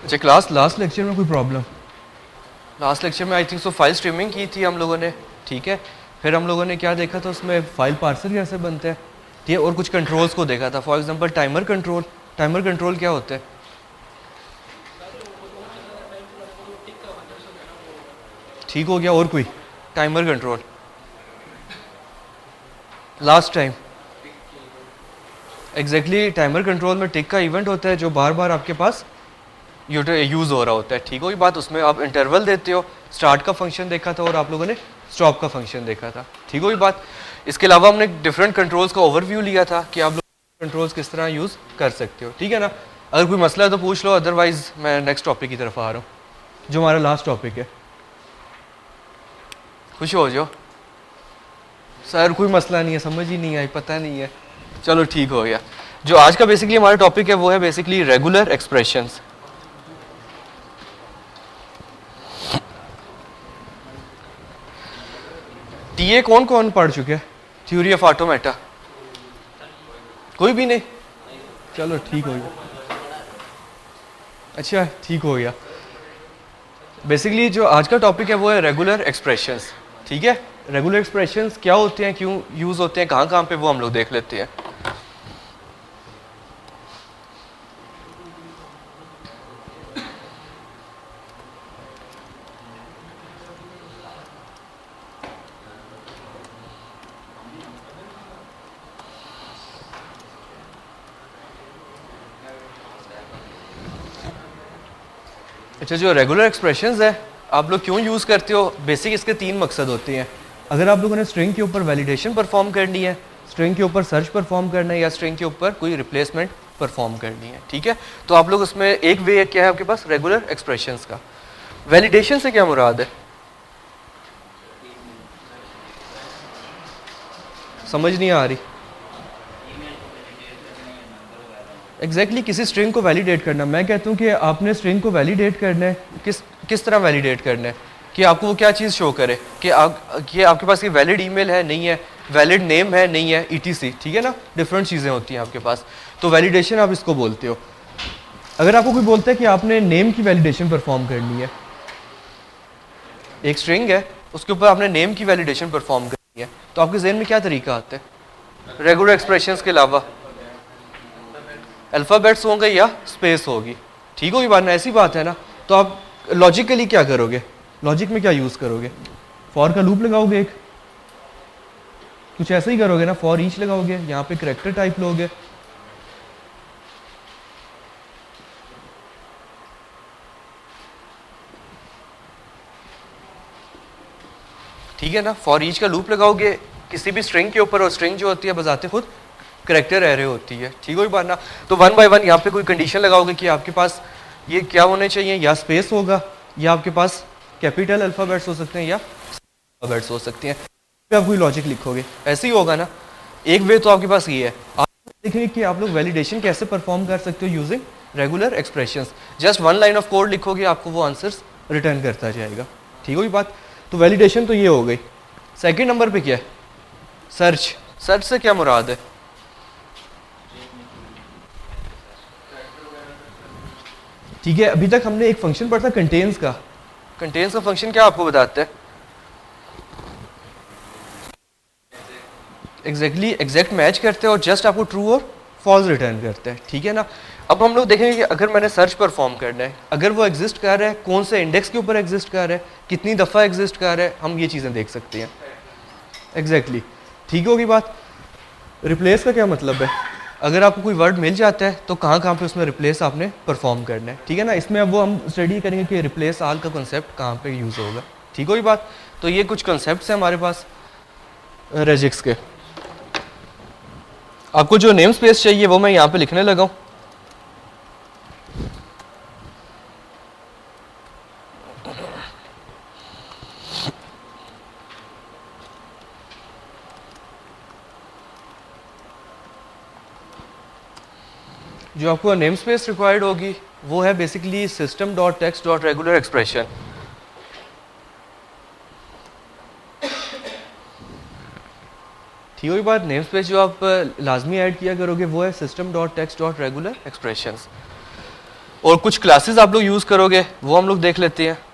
अच्छा class last lecture में कोई प्रॉब्लम? लास्ट लेक्चर में I think so file streaming की थी हम लोगों ने, ठीक है। फिर हम लोगों ने क्या देखा था उसमें, फाइल पार्सर कैसे बनते हैं, ठीक है, और कुछ कंट्रोल्स को देखा था। For example timer control. Timer control क्या होता है? ठीक हो गया। और कोई timer control last time? Exactly timer control में टिक का इवेंट होता है जो बार बार आपके पास यूज़ हो रहा होता है, ठीक होगी बात। उसमें आप इंटरवल देते हो। स्टार्ट का फंक्शन देखा था और आप लोगों ने स्टॉप का फंक्शन देखा था, ठीक होगी बात। इसके अलावा हमने डिफरेंट कंट्रोल्स का ओवरव्यू लिया था कि आप लोग कंट्रोल्स किस तरह यूज़ कर सकते हो, ठीक है ना। अगर कोई मसला है तो पूछ लो, अदरवाइज मैं नेक्स्ट टॉपिक की तरफ आ रहा हूँ जो हमारा लास्ट टॉपिक है। खुश हो जाओ सर, कोई मसला नहीं है, समझ ही नहीं आई, पता नहीं है, चलो ठीक हो गया। जो आज का बेसिकली हमारा टॉपिक है वो है बेसिकली रेगुलर एक्सप्रेशंस। टीए कौन कौन पढ़ चुके हैं? थ्योरी ऑफ ऑटोमेटा कोई भी नहीं? चलो ठीक हो गया। अच्छा ठीक हो गया। बेसिकली जो आज का टॉपिक है वो है रेगुलर एक्सप्रेशंस, ठीक है। रेगुलर एक्सप्रेशंस क्या होते हैं, क्यों यूज होते हैं, कहाँ कहाँ पे, वो हम लोग देख लेते हैं। अच्छा, जो रेगुलर एक्सप्रेशंस है आप लोग क्यों यूज़ करते हो? बेसिक इसके तीन मकसद होते हैं। अगर आप लोगों ने स्ट्रिंग के ऊपर वैलिडेशन परफॉर्म करनी है, स्ट्रिंग के ऊपर सर्च परफॉर्म करना है, या स्ट्रिंग के ऊपर कोई रिप्लेसमेंट परफॉर्म करनी है, ठीक है, तो आप लोग उसमें एक वे क्या है आपके पास, रेगुलर एक्सप्रेशंस का। वैलिडेशन से क्या मुराद है? समझ नहीं आ रही। एग्जैक्टली किसी स्ट्रिंग को वैलिडेट करना। मैं कहता हूँ कि आपने स्ट्रिंग को वैलिडेट करना है। किस तरह वैलिडेट करना है कि आपको वो क्या चीज़ शो करे कि आपके पास ये वैलिड ईमेल है, नहीं है, वैलिड नेम है, नहीं है, ईटीसी, ठीक है ना। डिफरेंट चीज़ें होती हैं आपके पास, तो वैलिडेशन आप इसको बोलते हो। अगर आपको कोई बोलता है कि आपने नेम की वैलिडेशन परफॉर्म करनी है, एक स्ट्रिंग है उसके ऊपर आपने नेम की वैलिडेशन परफॉर्म करनी है, तो आपके जहन में क्या तरीका आता है? रेगुलर एक्सप्रेशंस के अलावा अल्फ़ाबेट्स होंगे या स्पेस होगी, ठीक होगी बात ना, ऐसी बात है ना। तो आप लॉजिकली क्या करोगे? लॉजिक में क्या यूज़ करोगे? फॉर का लूप लगाओगे, एक कुछ ऐसा ही करोगे ना, फॉर ईच लगाओगे, यहाँ पे करैक्टर टाइप लोगे, ठीक है ना। फॉर ईच का लूप लगाओगे किसी भी स्ट्रिंग के ऊपर, और स्ट्रिंग जो होती है बजाते खुद करैक्टर एरे होती है, ठीक होगी बात ना। तो वन बाय वन यहाँ पे कोई कंडीशन लगाओगे कि आपके पास ये क्या होने चाहिए, या स्पेस होगा, या आपके पास कैपिटल अल्फ़ाबेट्स हो सकते हैं, या अल्फ़ाबेट्स हो सकती हैं, आप कोई लॉजिक लिखोगे, ऐसे ही होगा ना। एक वे तो आपके पास ये है। आप देखेंगे कि आप लोग वैलिडेशन कैसे परफॉर्म कर सकते हो using regular expressions. Just one line of code लिखोगे, आपको वो आंसर्स रिटर्न करता जाएगा, ठीक होगी बात। तो वैलिडेशन तो ये हो गई। सेकेंड नंबर पे क्या है? सर्च। सर्च से क्या मुराद है? ठीक है, अभी तक हमने एक फंक्शन पढ़ा था कंटेन्स का। कंटेन्स का फंक्शन क्या आपको बताता है? एग्जैक्ट मैच करते हैं और जस्ट आपको ट्रू और फॉल्स रिटर्न करते हैं, ठीक है ना। अब हम लोग देखेंगे कि अगर मैंने सर्च परफॉर्म करना है, अगर वो एग्जिस्ट कर रहा है, कौन से इंडेक्स के ऊपर एग्जिस्ट कर रहा है, कितनी दफ़ा एग्जिस्ट कर रहा है, हम ये चीज़ें देख सकते हैं। एग्जैक्टली, ठीक होगी बात। रिप्लेस का क्या मतलब है? अगर आपको कोई वर्ड मिल जाता है तो कहाँ कहाँ पे उसमें रिप्लेस आपने परफॉर्म करना है, ठीक है ना। इसमें अब वो हम स्टडी करेंगे कि रिप्लेस आल का कंसेप्ट कहाँ पे यूज़ होगा, ठीक होगी बात। तो ये कुछ कंसेप्ट हैं हमारे पास रेजिक्स के। आपको जो नेम स्पेस चाहिए वो मैं यहाँ पे लिखने लगा हूँ। जो आपको नेम स्पेस रिक्वायर्ड होगी वो है basically system dot text dot regular expression. ठीक है, बात नेम स्पेस जो आप लाजमी ऐड किया करोगे वो है system dot text dot regular expressions. और कुछ क्लासेस आप लोग यूज करोगे वो हम लोग देख लेते हैं।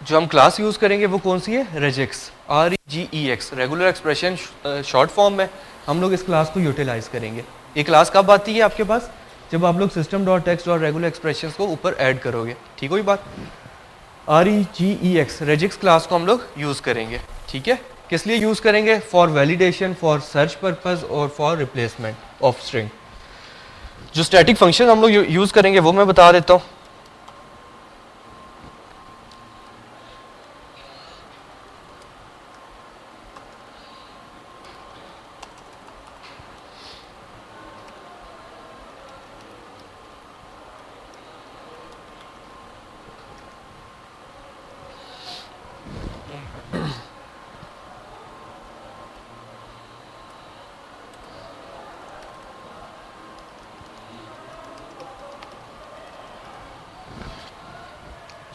जो हम क्लास यूज करेंगे वो कौन सी है, regex, REGEX, regular expression short form में हम लोग इस क्लास को यूटिलाइज करेंगे। ये क्लास कब आती है आपके पास, जब आप लोग system dot text dot regular expression को ऊपर ऐड करोगे। ठीक हो ये बात, REGEX रेजेक्स क्लास को हम लोग यूज करेंगे। ठीक है, किस लिए यूज करेंगे, for validation, for search purpose और फॉर रिप्लेसमेंट ऑफ स्ट्रिंग। जो स्टैटिक फंक्शन हम लोग यूज करेंगे वो मैं बता देता हूँ।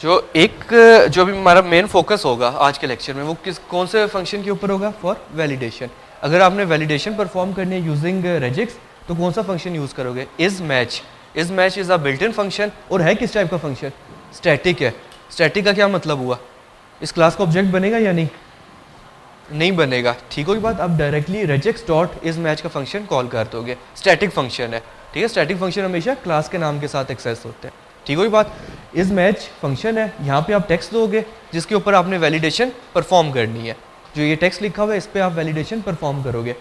जो भी हमारा मेन फोकस होगा आज के लेक्चर में वो कौन से फंक्शन के ऊपर होगा, फॉर वैलिडेशन। अगर आपने वैलिडेशन परफॉर्म करनी है यूजिंग रेजेक्स तो कौन सा फंक्शन यूज करोगे, is match. Is match is a built in function और है किस टाइप का फंक्शन, स्टैटिक है। स्टैटिक का क्या मतलब हुआ, इस क्लास का ऑब्जेक्ट बनेगा या नहीं बनेगा। ठीक होगी बात, आप directly regex dot is match का फंक्शन कॉल कर दोगे, स्टैटिक फंक्शन है। ठीक है, स्टैटिक फंक्शन हमेशा क्लास के नाम के साथ एक्सेस होते हैं। ठीक होगी बात, इज मैच फंक्शन है, यहाँ पे आप टेक्स्ट दोगे जिसके ऊपर आपने वैलिडेशन परफॉर्म करनी है। जो ये टेक्स्ट लिखा हुआ है इस पर आप वैलिडेशन परफॉर्म करोगे।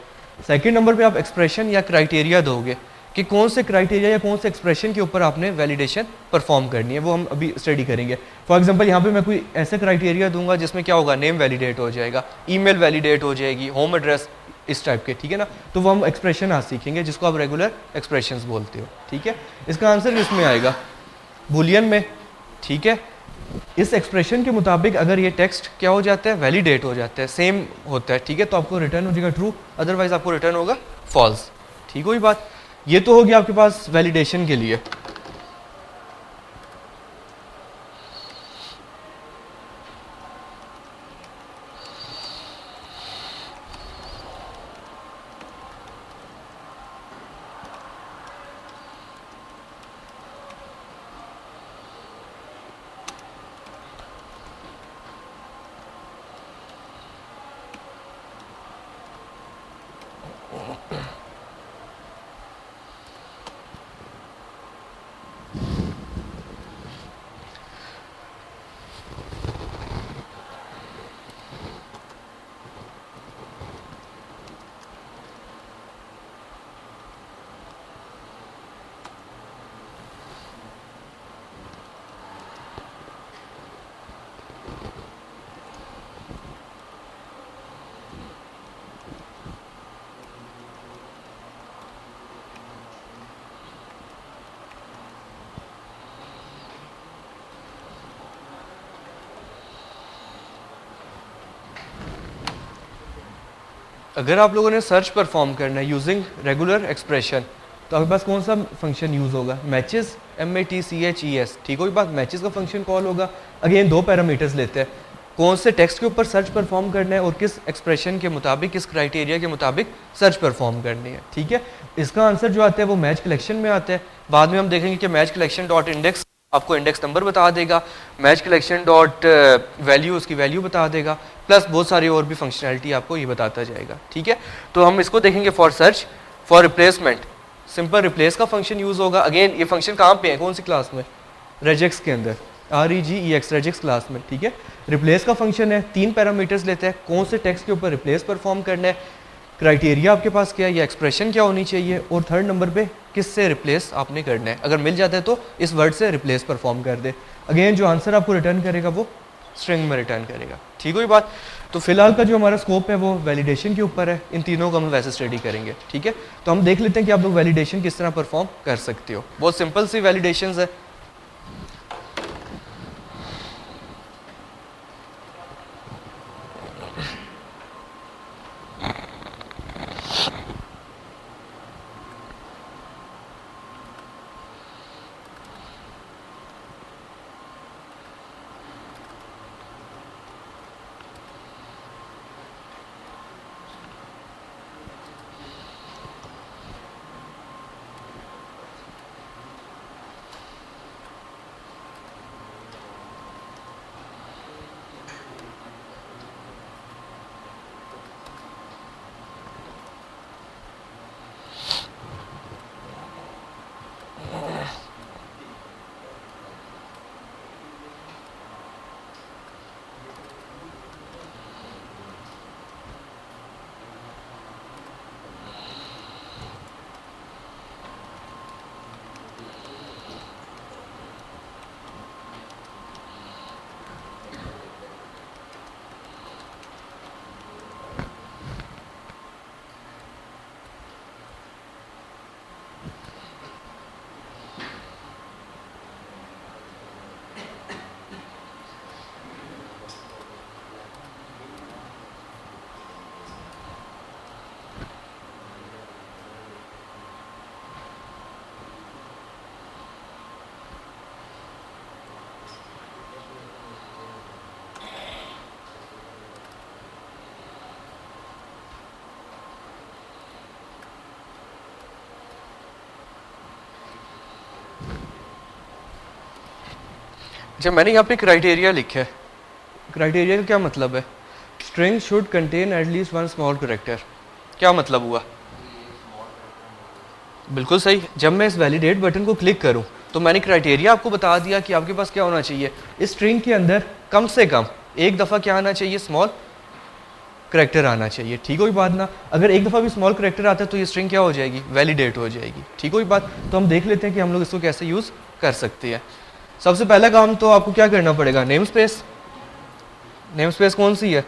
सेकंड नंबर पे आप एक्सप्रेशन या क्राइटेरिया दोगे कि कौन से क्राइटेरिया या कौन से एक्सप्रेशन के ऊपर आपने वैलिडेशन परफॉर्म करनी है, वो हम अभी स्टडी करेंगे। फॉर एग्जांपल यहाँ पे मैं कोई ऐसे क्राइटेरिया दूंगा जिसमें क्या होगा, नेम वैलिडेट हो जाएगा, ईमेल वैलिडेट हो जाएगी, होम एड्रेस, इस टाइप के। ठीक है ना, तो वो हम एक्सप्रेशन आज सीखेंगे जिसको आप रेगुलर एक्सप्रेशंस बोलते हो। ठीक है, इसका आंसर इसमें आएगा बुलियन में। ठीक है, इस एक्सप्रेशन के मुताबिक अगर ये टेक्स्ट क्या हो जाता है, वैलिडेट हो जाता है, सेम होता है। ठीक है, तो आपको रिटर्न हो जाएगा ट्रू, अदरवाइज आपको रिटर्न होगा फॉल्स। ठीक हो ये बात, ये तो होगी आपके पास वैलिडेशन के लिए। अगर आप लोगों ने सर्च परफॉर्म करना है यूजिंग रेगुलर एक्सप्रेशन तो आपके पास कौन सा फंक्शन यूज होगा, मैचेस, MATCHES। ठीक होगी बात, मैचेस का फंक्शन कॉल होगा। अगेन दो पैरामीटर्स लेते हैं, कौन से टेक्स्ट के ऊपर सर्च परफॉर्म करना है और किस एक्सप्रेशन के मुताबिक, किस क्राइटेरिया के मुताबिक सर्च परफॉर्म करनी है। ठीक है, इसका आंसर जो आता है वो मैच कलेक्शन में आता है। बाद में हम देखेंगे कि मैच कलेक्शन डॉट इंडेक्स आपको इंडेक्स नंबर बता देगा, मैच कलेक्शन डॉट वैल्यू उसकी वैल्यू बता देगा, प्लस बहुत सारी और भी फंक्शनैलिटी आपको ये बताता जाएगा। ठीक है, तो हम इसको देखेंगे for search. For replacement simple replace का फंक्शन यूज होगा। अगेन ये फंक्शन कहाँ पे है, कौन सी क्लास में, रेजेक्स के अंदर, REGEX रेजेक्स क्लास में। ठीक है, रिप्लेस का फंक्शन है, तीन पैरामीटर्स लेते हैं, कौन से टेक्स्ट के ऊपर रिप्लेस परफॉर्म करना है, क्राइटेरिया आपके पास क्या है, या एक्सप्रेशन क्या होनी चाहिए, और थर्ड नंबर पे किससे रिप्लेस आपने करना है। अगर मिल जाता है तो इस वर्ड से रिप्लेस परफॉर्म कर दे। अगेन जो आंसर आपको रिटर्न करेगा वो स्ट्रिंग में रिटर्न करेगा। ठीक हुई बात। तो फिलहाल का जो हमारा स्कोप है वो वैलिडेशन के ऊपर है, इन तीनों को हम वैसे स्टडी करेंगे। ठीक है, तो हम देख लेते हैं कि आप लोग वैलिडेशन किस तरह परफॉर्म कर सकते हो। बहुत सिंपल सी वैलिडेशंस है। जब मैंने यहाँ पे क्राइटेरिया लिखा है, क्राइटेरिया का क्या मतलब है, string should contain at least one small character. क्या मतलब हुआ? बिल्कुल सही। जब मैं इस वैलिडेट बटन को क्लिक करूं तो मैंने क्राइटेरिया आपको बता दिया कि आपके पास क्या होना चाहिए, इस स्ट्रिंग के अंदर कम से कम एक दफ़ा क्या आना चाहिए, स्मॉल करेक्टर आना चाहिए। ठीक हुई बात ना। अगर एक दफ़ा भी स्मॉल करेक्टर आता है तो ये स्ट्रिंग क्या हो जाएगी, वैलिडेट हो जाएगी। ठीक हुई बात। तो हम देख लेते हैं कि हम लोग इसको कैसे यूज़ कर सकते हैं। सबसे पहला काम तो आपको क्या करना पड़ेगा, नेम स्पेस। नेम स्पेस कौन सी है?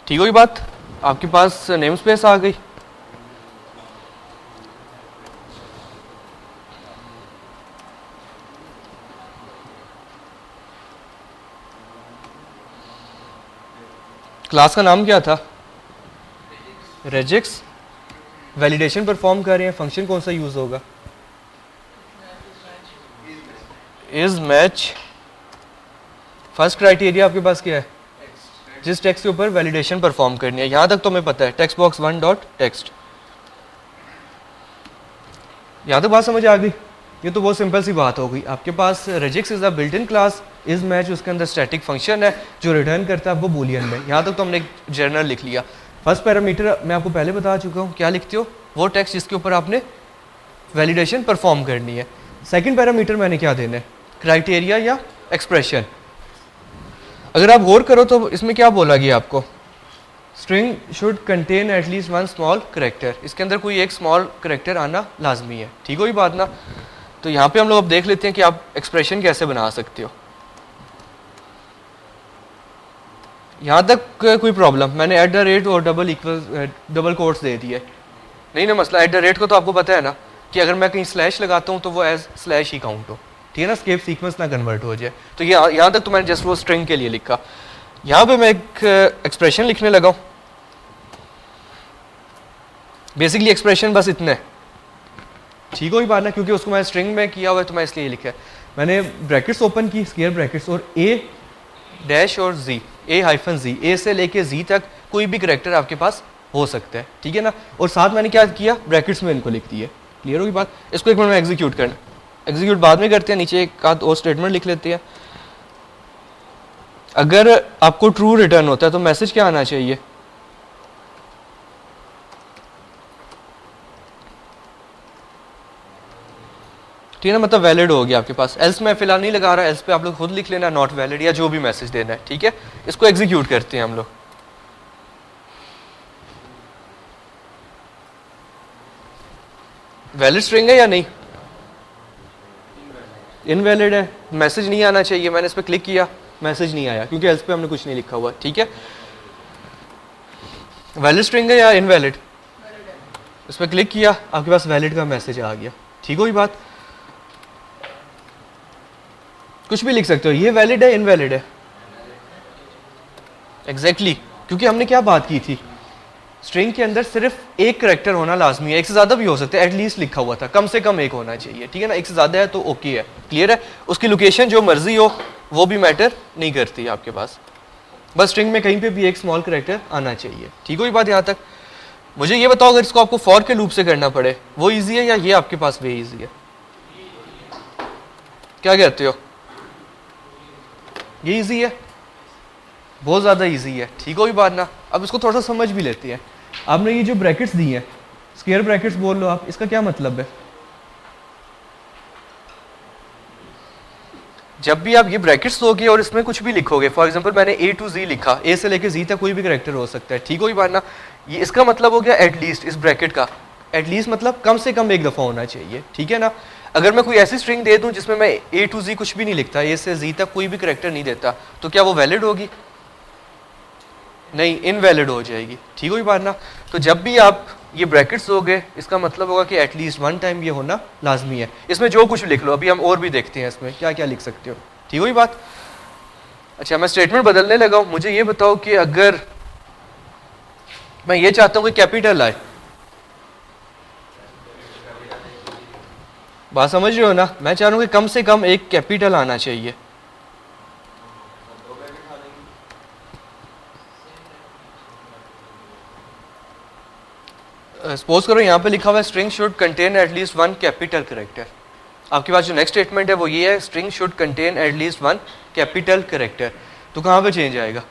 ठीक हुई बात, आपके पास नेम स्पेस आ गई। क्लास का नाम क्या था? रेजिक्स। वैलिडेशन परफॉर्म कर रहे हैं, फंक्शन कौन सा यूज होगा? Is match. फर्स्ट क्राइटेरिया आपके पास क्या है, जिस टेक्स्ट के ऊपर वैलिडेशन परफॉर्म करनी है। यहां तक तो हमें पता है, text box one dot text. यहां तक बात समझ आ गई। ये तो बहुत सिंपल सी बात हो गई। आपके पास regex is a built in class, is match उसके अंदर स्टैटिक फंक्शन है जो रिटर्न करता है आपको बूलियन में। यहाँ तक तो हमने एक जर्नल लिख लिया। फर्स्ट पैरामीटर मैं आपको पहले बता चुका हूँ, क्या लिखते हो, वो टेक्स्ट जिसके ऊपर आपने वैलिडेशन परफॉर्म करनी है। सेकंड पैरामीटर मैंने क्या देना है, क्राइटेरिया या एक्सप्रेशन। अगर आप गौर करो तो इसमें क्या बोला गया आपको, string should contain at least one small character. इसके अंदर कोई एक स्मॉल करेक्टर आना लाजमी है। ठीक हो ये बात ना। तो यहाँ पे हम लोग अब देख लेते हैं कि आप एक्सप्रेशन कैसे बना सकते हो। यहाँ तक कोई प्रॉब्लम? मैंने एट द रेट और डबल कोट्स दे दिए, नहीं ना मसला। एट द रेट को तो आपको पता है ना कि अगर मैं कहीं स्लैश लगाता हूँ तो वो एज स्लैश ही काउंट हो, ठीक है ना, स्केप सीक्वेंस ना कन्वर्ट हो जाए। तो यहाँ तक तो मैंने जस्ट वो स्ट्रिंग के लिए लिखा। यहाँ पे मैं एक एक्सप्रेशन लिखने लगा हूँ। बेसिकली एक्सप्रेशन बस इतना है। ठीक हो ही बात ना, क्योंकि उसको मैं स्ट्रिंग में किया हुआ है तो मैं इसलिए लिखा है। मैंने ब्रैकेट्स ओपन की, स्क्वायर ब्रैकेट्स, और ए डैश और जी, ए हाइफन जी, ए से लेके जी तक कोई भी करेक्टर आपके पास हो सकता है, ठीक है ना। और साथ मैंने क्या किया, ब्रैकेट्स में इनको लिख दिया। क्लियर होगी बात। इसको एक मिनट में एग्जीक्यूट करना, एग्जीक्यूट बाद में करते हैं। नीचे एक आध और स्टेटमेंट लिख लेते हैं। अगर आपको ट्रू रिटर्न होता है तो मैसेज क्या आना चाहिए, ठीक है ना, मतलब वैलिड हो गया आपके पास। एल्स मैं फिलहाल नहीं लगा रहा, एल्स पे आप लोग खुद लिख लेना नॉट वैलिड या जो भी मैसेज देना है, ठीक है। इसको एग्जीक्यूट करते हैं हम लोग। वैलिड स्ट्रिंग है या नहीं? इनवैलिड है, मैसेज नहीं आना चाहिए। मैंने इस पर क्लिक किया, मैसेज नहीं आया क्योंकि एल्स पे हमने कुछ नहीं लिखा हुआ, ठीक है। वैलिड स्ट्रिंग है या इनवैलिड? इस पर क्लिक किया, आपके पास वैलिड का मैसेज आ गया, ठीक हो ये बात। कुछ भी लिख सकते हो, ये वैलिड है इनवैलिड है? एग्जैक्टली क्योंकि हमने क्या बात की थी, स्ट्रिंग के अंदर सिर्फ एक करेक्टर होना लाजमी है, एक से ज़्यादा भी हो सकते हैं, एटलीस्ट लिखा हुआ था, कम से कम एक होना चाहिए, ठीक है ना। एक से ज़्यादा है तो ओके है, क्लियर है। उसकी लोकेशन जो मर्जी हो वो भी मैटर नहीं करती आपके पास, बस स्ट्रिंग में कहीं पे भी एक स्मॉल करेक्टर आना चाहिए, ठीक हो ये बात यहाँ तक। मुझे ये बताओ, अगर इसको आपको फॉर के लूप से करना पड़े वो ईजी है या ये आपके पास वे ईजी है? क्या कहते हो? ये ईजी है, बहुत ज़्यादा ईजी है, ठीक हो ये बात ना। अब इसको थोड़ा सा समझ भी लेते हैं। आपने ये जो ब्रैकेट्स दी हैं, स्क्वायर ब्रैकेट्स बोल लो आप, इसका क्या मतलब है? जब भी आप ये ब्रैकेट्स दोगे और इसमें कुछ भी लिखोगे, फॉर एग्जांपल मैंने ए टू जी लिखा, ए से लेके जी तक कोई भी करेक्टर हो सकता है, ठीक हो ये बात ना। ये इसका मतलब हो गया एटलीस्ट, इस ब्रैकेट का एटलीस्ट मतलब कम से कम एक दफ़ा होना चाहिए, ठीक है ना। अगर मैं कोई ऐसी स्ट्रिंग दे दूं जिसमें मैं ए टू जी कुछ भी नहीं लिखता, ए से जी तक कोई भी करेक्टर नहीं देता, तो क्या वो वैलिड होगी? नहीं, इनवैलिड हो जाएगी, ठीक हो ये बात ना। तो जब भी आप ये ब्रैकेट्स दोगे, इसका मतलब होगा कि एटलीस्ट वन टाइम ये होना लाजमी है। इसमें जो कुछ लिख लो, अभी हम और भी देखते हैं इसमें क्या क्या लिख सकते हो, ठीक हो ये बात। अच्छा, मैं स्टेटमेंट बदलने लगा हूं। मुझे ये बताओ कि अगर मैं ये चाहता हूं कि कैपिटल आए, बात समझ रहे हो ना। मैं चाह रहा हूं कि कम से कम एक कैपिटल आना चाहिए। सपोज करो यहाँ पे लिखा हुआ है string should contain at least one capital character. आपके पास जो नेक्स्ट स्टेटमेंट है वो ये है, string should contain at least one capital character. तो कहाँ पे चेंज आएगा?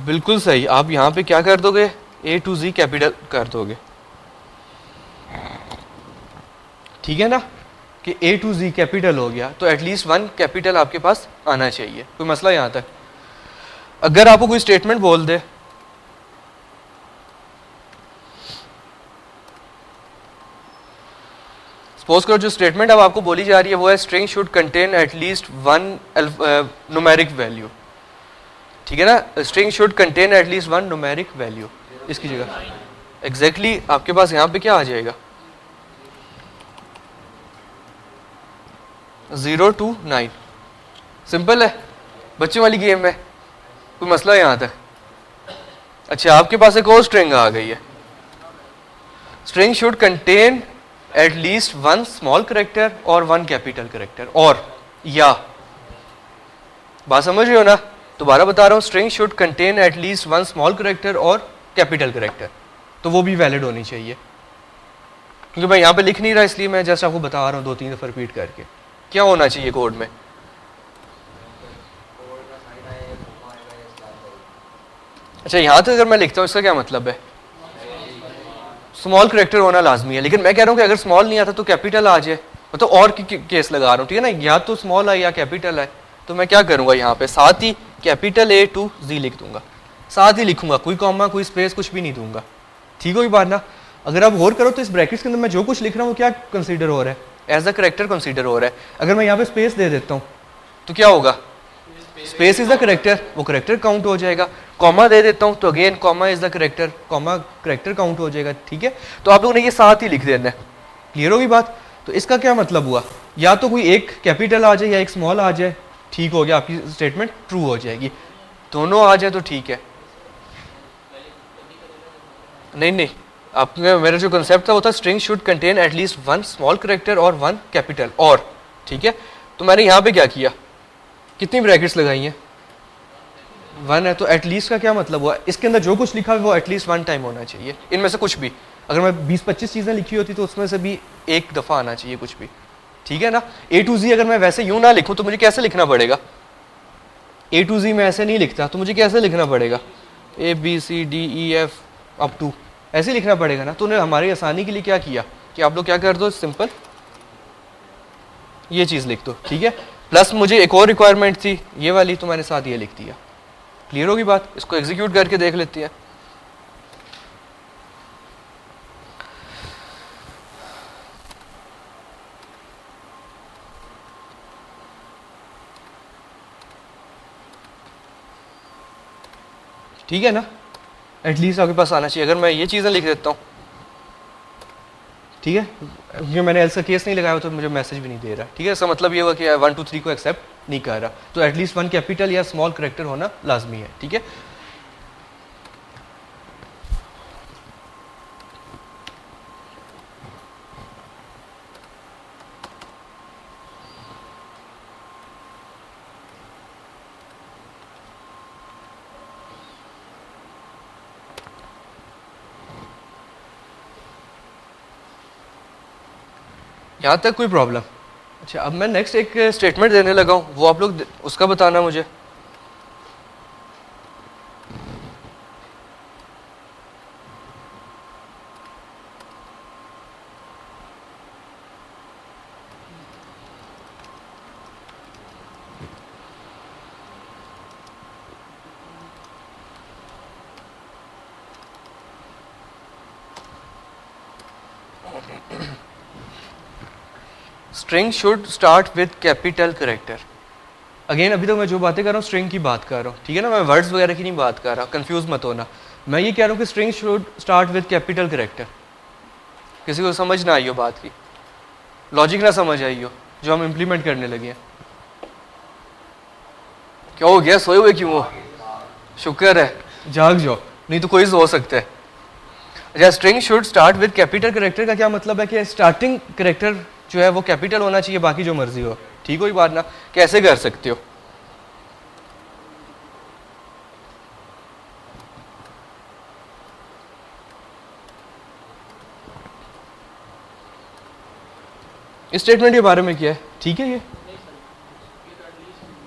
बिल्कुल सही, आप यहाँ पे क्या कर दोगे, ए टू जी कैपिटल कर दोगे, ठीक है ना, कि ए टू जी कैपिटल हो गया, तो एटलीस्ट वन कैपिटल आपके पास आना चाहिए। कोई मसला यहाँ तक? अगर आपको कोई स्टेटमेंट बोल दे, सपोज करो जो स्टेटमेंट अब आपको बोली जा रही है वो है string should contain at least one numeric value, ठीक है ना। String should contain at least one numeric value, इसकी जगह एग्जैक्टली आपके पास यहाँ पे क्या आ जाएगा, 0 to 9। सिंपल है, बच्चों वाली गेम है, कोई मसला है यहाँ तक? अच्छा, आपके पास एक और स्ट्रिंग आ गई है, string should contain at least one small character और वन कैपिटल करेक्टर, और या, बात समझ रहे हो ना। दोबारा बता रहा हूँ, string should contain at least one small character और कैपिटल करेक्टर, तो वो भी वैलिड होनी चाहिए। क्योंकि मैं यहाँ पे लिख नहीं रहा, इसलिए मैं जस्ट आपको बता रहा हूँ 2-3 दफा रिपीट करके क्या होना चाहिए कोड में। अच्छा, यहाँ तक अगर मैं लिखता हूँ इसका क्या मतलब है, स्मॉल करेक्टर होना लाजमी है, लेकिन मैं कह रहा हूँ कि अगर स्मॉल नहीं आता तो कैपिटल आ जाए, मतलब और केस लगा रहा हूँ, ठीक है ना, या तो स्मॉल आए या कैपिटल आए। तो मैं क्या करूँगा, यहाँ पे साथ ही कैपिटल ए टू जी लिख दूंगा, साथ ही लिखूंगा, कोई कॉमा कोई स्पेस कुछ भी नहीं दूंगा, ठीक हो ये बात ना। अगर आप गौर करो तो इस ब्रैकेट्स के अंदर मैं जो कुछ लिख रहा हूँ वो क्या कंसीडर हो रहा है, एज अ करेक्टर कंसीडर हो रहा है। अगर मैं यहाँ पे स्पेस दे देता हूँ तो क्या होगा, स्पेस इज द करेक्टर, वो करेक्टर काउंट हो जाएगा। कॉमा दे देता हूँ तो again comma is the character, comma character count हो जाएगा, ठीक है। तो आप लोगों ने ये साथ ही लिख देना है, क्लियर होगी बात। तो इसका क्या मतलब हुआ, या तो कोई एक कैपिटल आ जाए या एक स्मॉल आ जाए, ठीक हो गया, आपकी स्टेटमेंट ट्रू हो जाएगी। दोनों आ जाए तो ठीक है। नहीं नहीं, आपने मेरा जो कंसेप्ट था वो था string should contain at least one small character और वन कैपिटल, और ठीक है। तो मैंने यहाँ पे क्या किया, कितनी ब्रैकेट्स लगाई हैं, वन है, तो एटलीस्ट का क्या मतलब हुआ, इसके अंदर जो कुछ लिखा है वो एटलीस्ट वन टाइम होना चाहिए, इनमें से कुछ भी। अगर मैं 20-25 चीज़ें लिखी होती तो उसमें से भी एक दफ़ा आना चाहिए कुछ भी, ठीक है ना। ए टू जी अगर मैं वैसे यूं ना लिखूं तो मुझे कैसे लिखना पड़ेगा, ए टू जी मैं ऐसे नहीं लिखता तो मुझे कैसे लिखना पड़ेगा, A B C D E F up to, ऐसे लिखना पड़ेगा ना। तो उन्हें हमारी आसानी के लिए क्या किया, कि आप लोग क्या कर दो, सिंपल ये चीज़ लिख दो, ठीक है। प्लस मुझे एक और रिक्वायरमेंट थी ये वाली, तो मैंने साथ ये लिख दिया। क्लियर होगी बात? इसको एग्जीक्यूट करके देख लेती है। ठीक है ना, एटलीस्ट आपके पास आना चाहिए। अगर मैं ये चीज़ें लिख देता हूँ, ठीक है, क्योंकि मैंने एल्स का केस नहीं लगाया तो मुझे मैसेज भी नहीं दे रहा, ठीक है। इसका मतलब ये हुआ कि 1 2 3 को एक्सेप्ट नहीं कर रहा, तो एटलीस्ट 1 कैपिटल या स्मॉल करेक्टर होना लाजमी है, ठीक है। यहाँ तक कोई प्रॉब्लम? अच्छा, अब मैं नेक्स्ट एक स्टेटमेंट देने लगा हूँ, वो आप लोग उसका बताना मुझे। String should start with capital character. Again अभी तो मैं जो बातें कर रहा हूँ स्ट्रिंग की बात कर रहा हूँ, ठीक है ना, मैं वर्ड्स वगैरह की नहीं बात कर रहा, कंफ्यूज मत होना। मैं ये कह रहा हूँ कि string should start with capital character. किसी को समझ ना आई हो बात की, लॉजिक ना समझ आई हो जो हम इम्प्लीमेंट करने लगे हैं? क्या हो गया, सोए हुए क्यों हो? शुक्र है, जाग जाओ, नहीं तो कोई हो सकता है। अच्छा, string should start with capital character का क्या मतलब है कि स्टार्टिंग करेक्टर जो है वो कैपिटल होना चाहिए, बाकी जो मर्जी हो, ठीक हो ये बात ना? कैसे कर सकते हो? इस स्टेटमेंट के बारे में क्या है, ठीक है? ये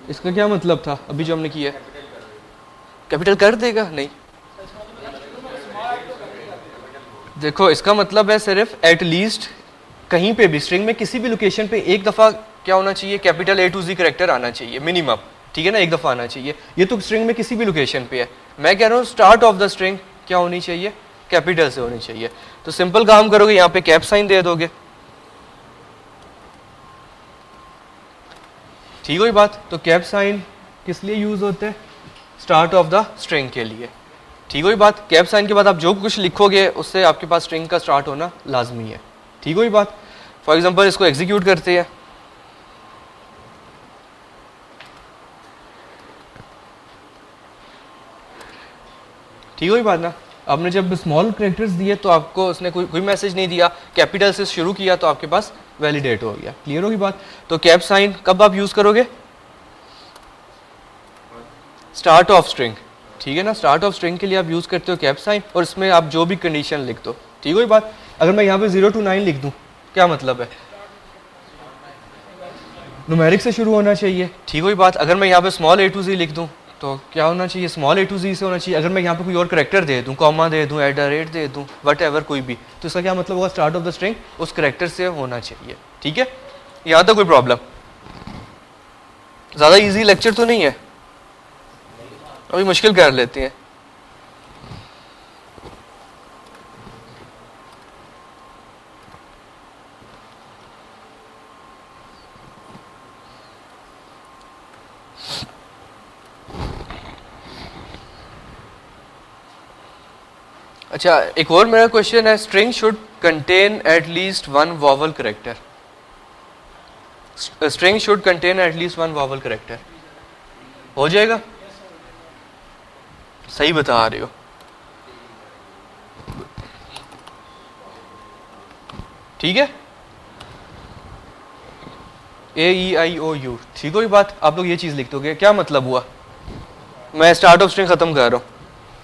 इसका क्या मतलब था अभी जो हमने किया है? कैपिटल कर देगा? नहीं, देखो इसका मतलब है सिर्फ एट लीस्ट कहीं पे भी स्ट्रिंग में किसी भी लोकेशन पे एक दफ़ा क्या होना चाहिए, capital A to Z character आना चाहिए मिनिमम, ठीक है ना, एक दफ़ा आना चाहिए। ये तो स्ट्रिंग में किसी भी लोकेशन पे है। मैं कह रहा हूँ स्टार्ट ऑफ द स्ट्रिंग क्या होनी चाहिए, कैपिटल से होनी चाहिए। तो सिंपल काम करोगे, यहाँ पे कैप साइन दे दोगे, ठीक हुई बात? तो कैप साइन किस लिए यूज होते हैं? स्टार्ट ऑफ द स्ट्रिंग के लिए, ठीक हुई बात? कैप साइन के बाद आप जो कुछ लिखोगे उससे आपके पास स्ट्रिंग का स्टार्ट होना लाजमी है, ठीक हुई बात? फॉर एग्जाम्पल इसको एग्जीक्यूट करते हैं, ठीक हुई बात ना? आपने जब स्मॉल कैरेक्टर्स दिए तो आपको उसने कोई मैसेज नहीं दिया, कैपिटल से शुरू किया तो आपके पास वैलिडेट हो गया। क्लियर होगी बात? तो कैप साइन कब आप यूज करोगे? स्टार्ट ऑफ स्ट्रिंग, ठीक है ना, स्टार्ट ऑफ स्ट्रिंग के लिए आप यूज करते हो कैप साइन, और इसमें आप जो भी कंडीशन लिख दो, ठीक हुई बात? अगर मैं यहाँ पे 0 to 9 लिख दूँ क्या मतलब है? न्यूमेरिक से शुरू होना चाहिए, ठीक हुई बात? अगर मैं यहाँ पे स्मॉल A to Z लिख दूँ तो क्या होना चाहिए, स्मॉल A to Z से होना चाहिए। अगर मैं यहाँ पे कोई और करेक्टर दे दूँ, कॉमा दे दूँ, @ दे दूँ, वट एवर कोई भी, तो इसका क्या मतलब होगा, स्टार्ट ऑफ द स्ट्रिंग उस करेक्टर से होना चाहिए, ठीक है? यहाँ तक कोई प्रॉब्लम? ज़्यादा इजी लेक्चर तो नहीं है, अभी मुश्किल कर लेते हैं। अच्छा, एक और मेरा क्वेश्चन है, string should contain at least 1 vowel character. String should contain at least 1 vowel character, हो जाएगा? सही बता रहे हो, ठीक है? AEIOU, ठीक हो ये बात? आप लोग ये चीज लिख दोगे, क्या मतलब हुआ? मैं स्टार्ट ऑफ स्ट्रिंग खत्म कर रहा हूँ,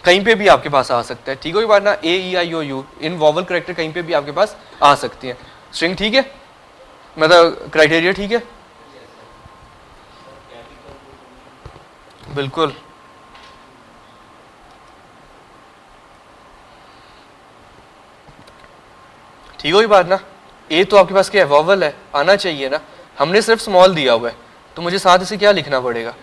कहीं पे भी आपके पास आ सकता है, ठीक हो ये बात ना? AEIOU इन वॉवल करेक्टर कहीं पे भी आपके पास आ सकती है। स्ट्रिंग ठीक है, मतलब क्राइटेरिया ठीक है? बिल्कुल, ठीक हो ये बात ना? ए तो आपके पास क्या है, वॉवल है, आना चाहिए ना, हमने सिर्फ स्मॉल दिया हुआ है, तो मुझे साथ इसे क्या लिखना पड़ेगा।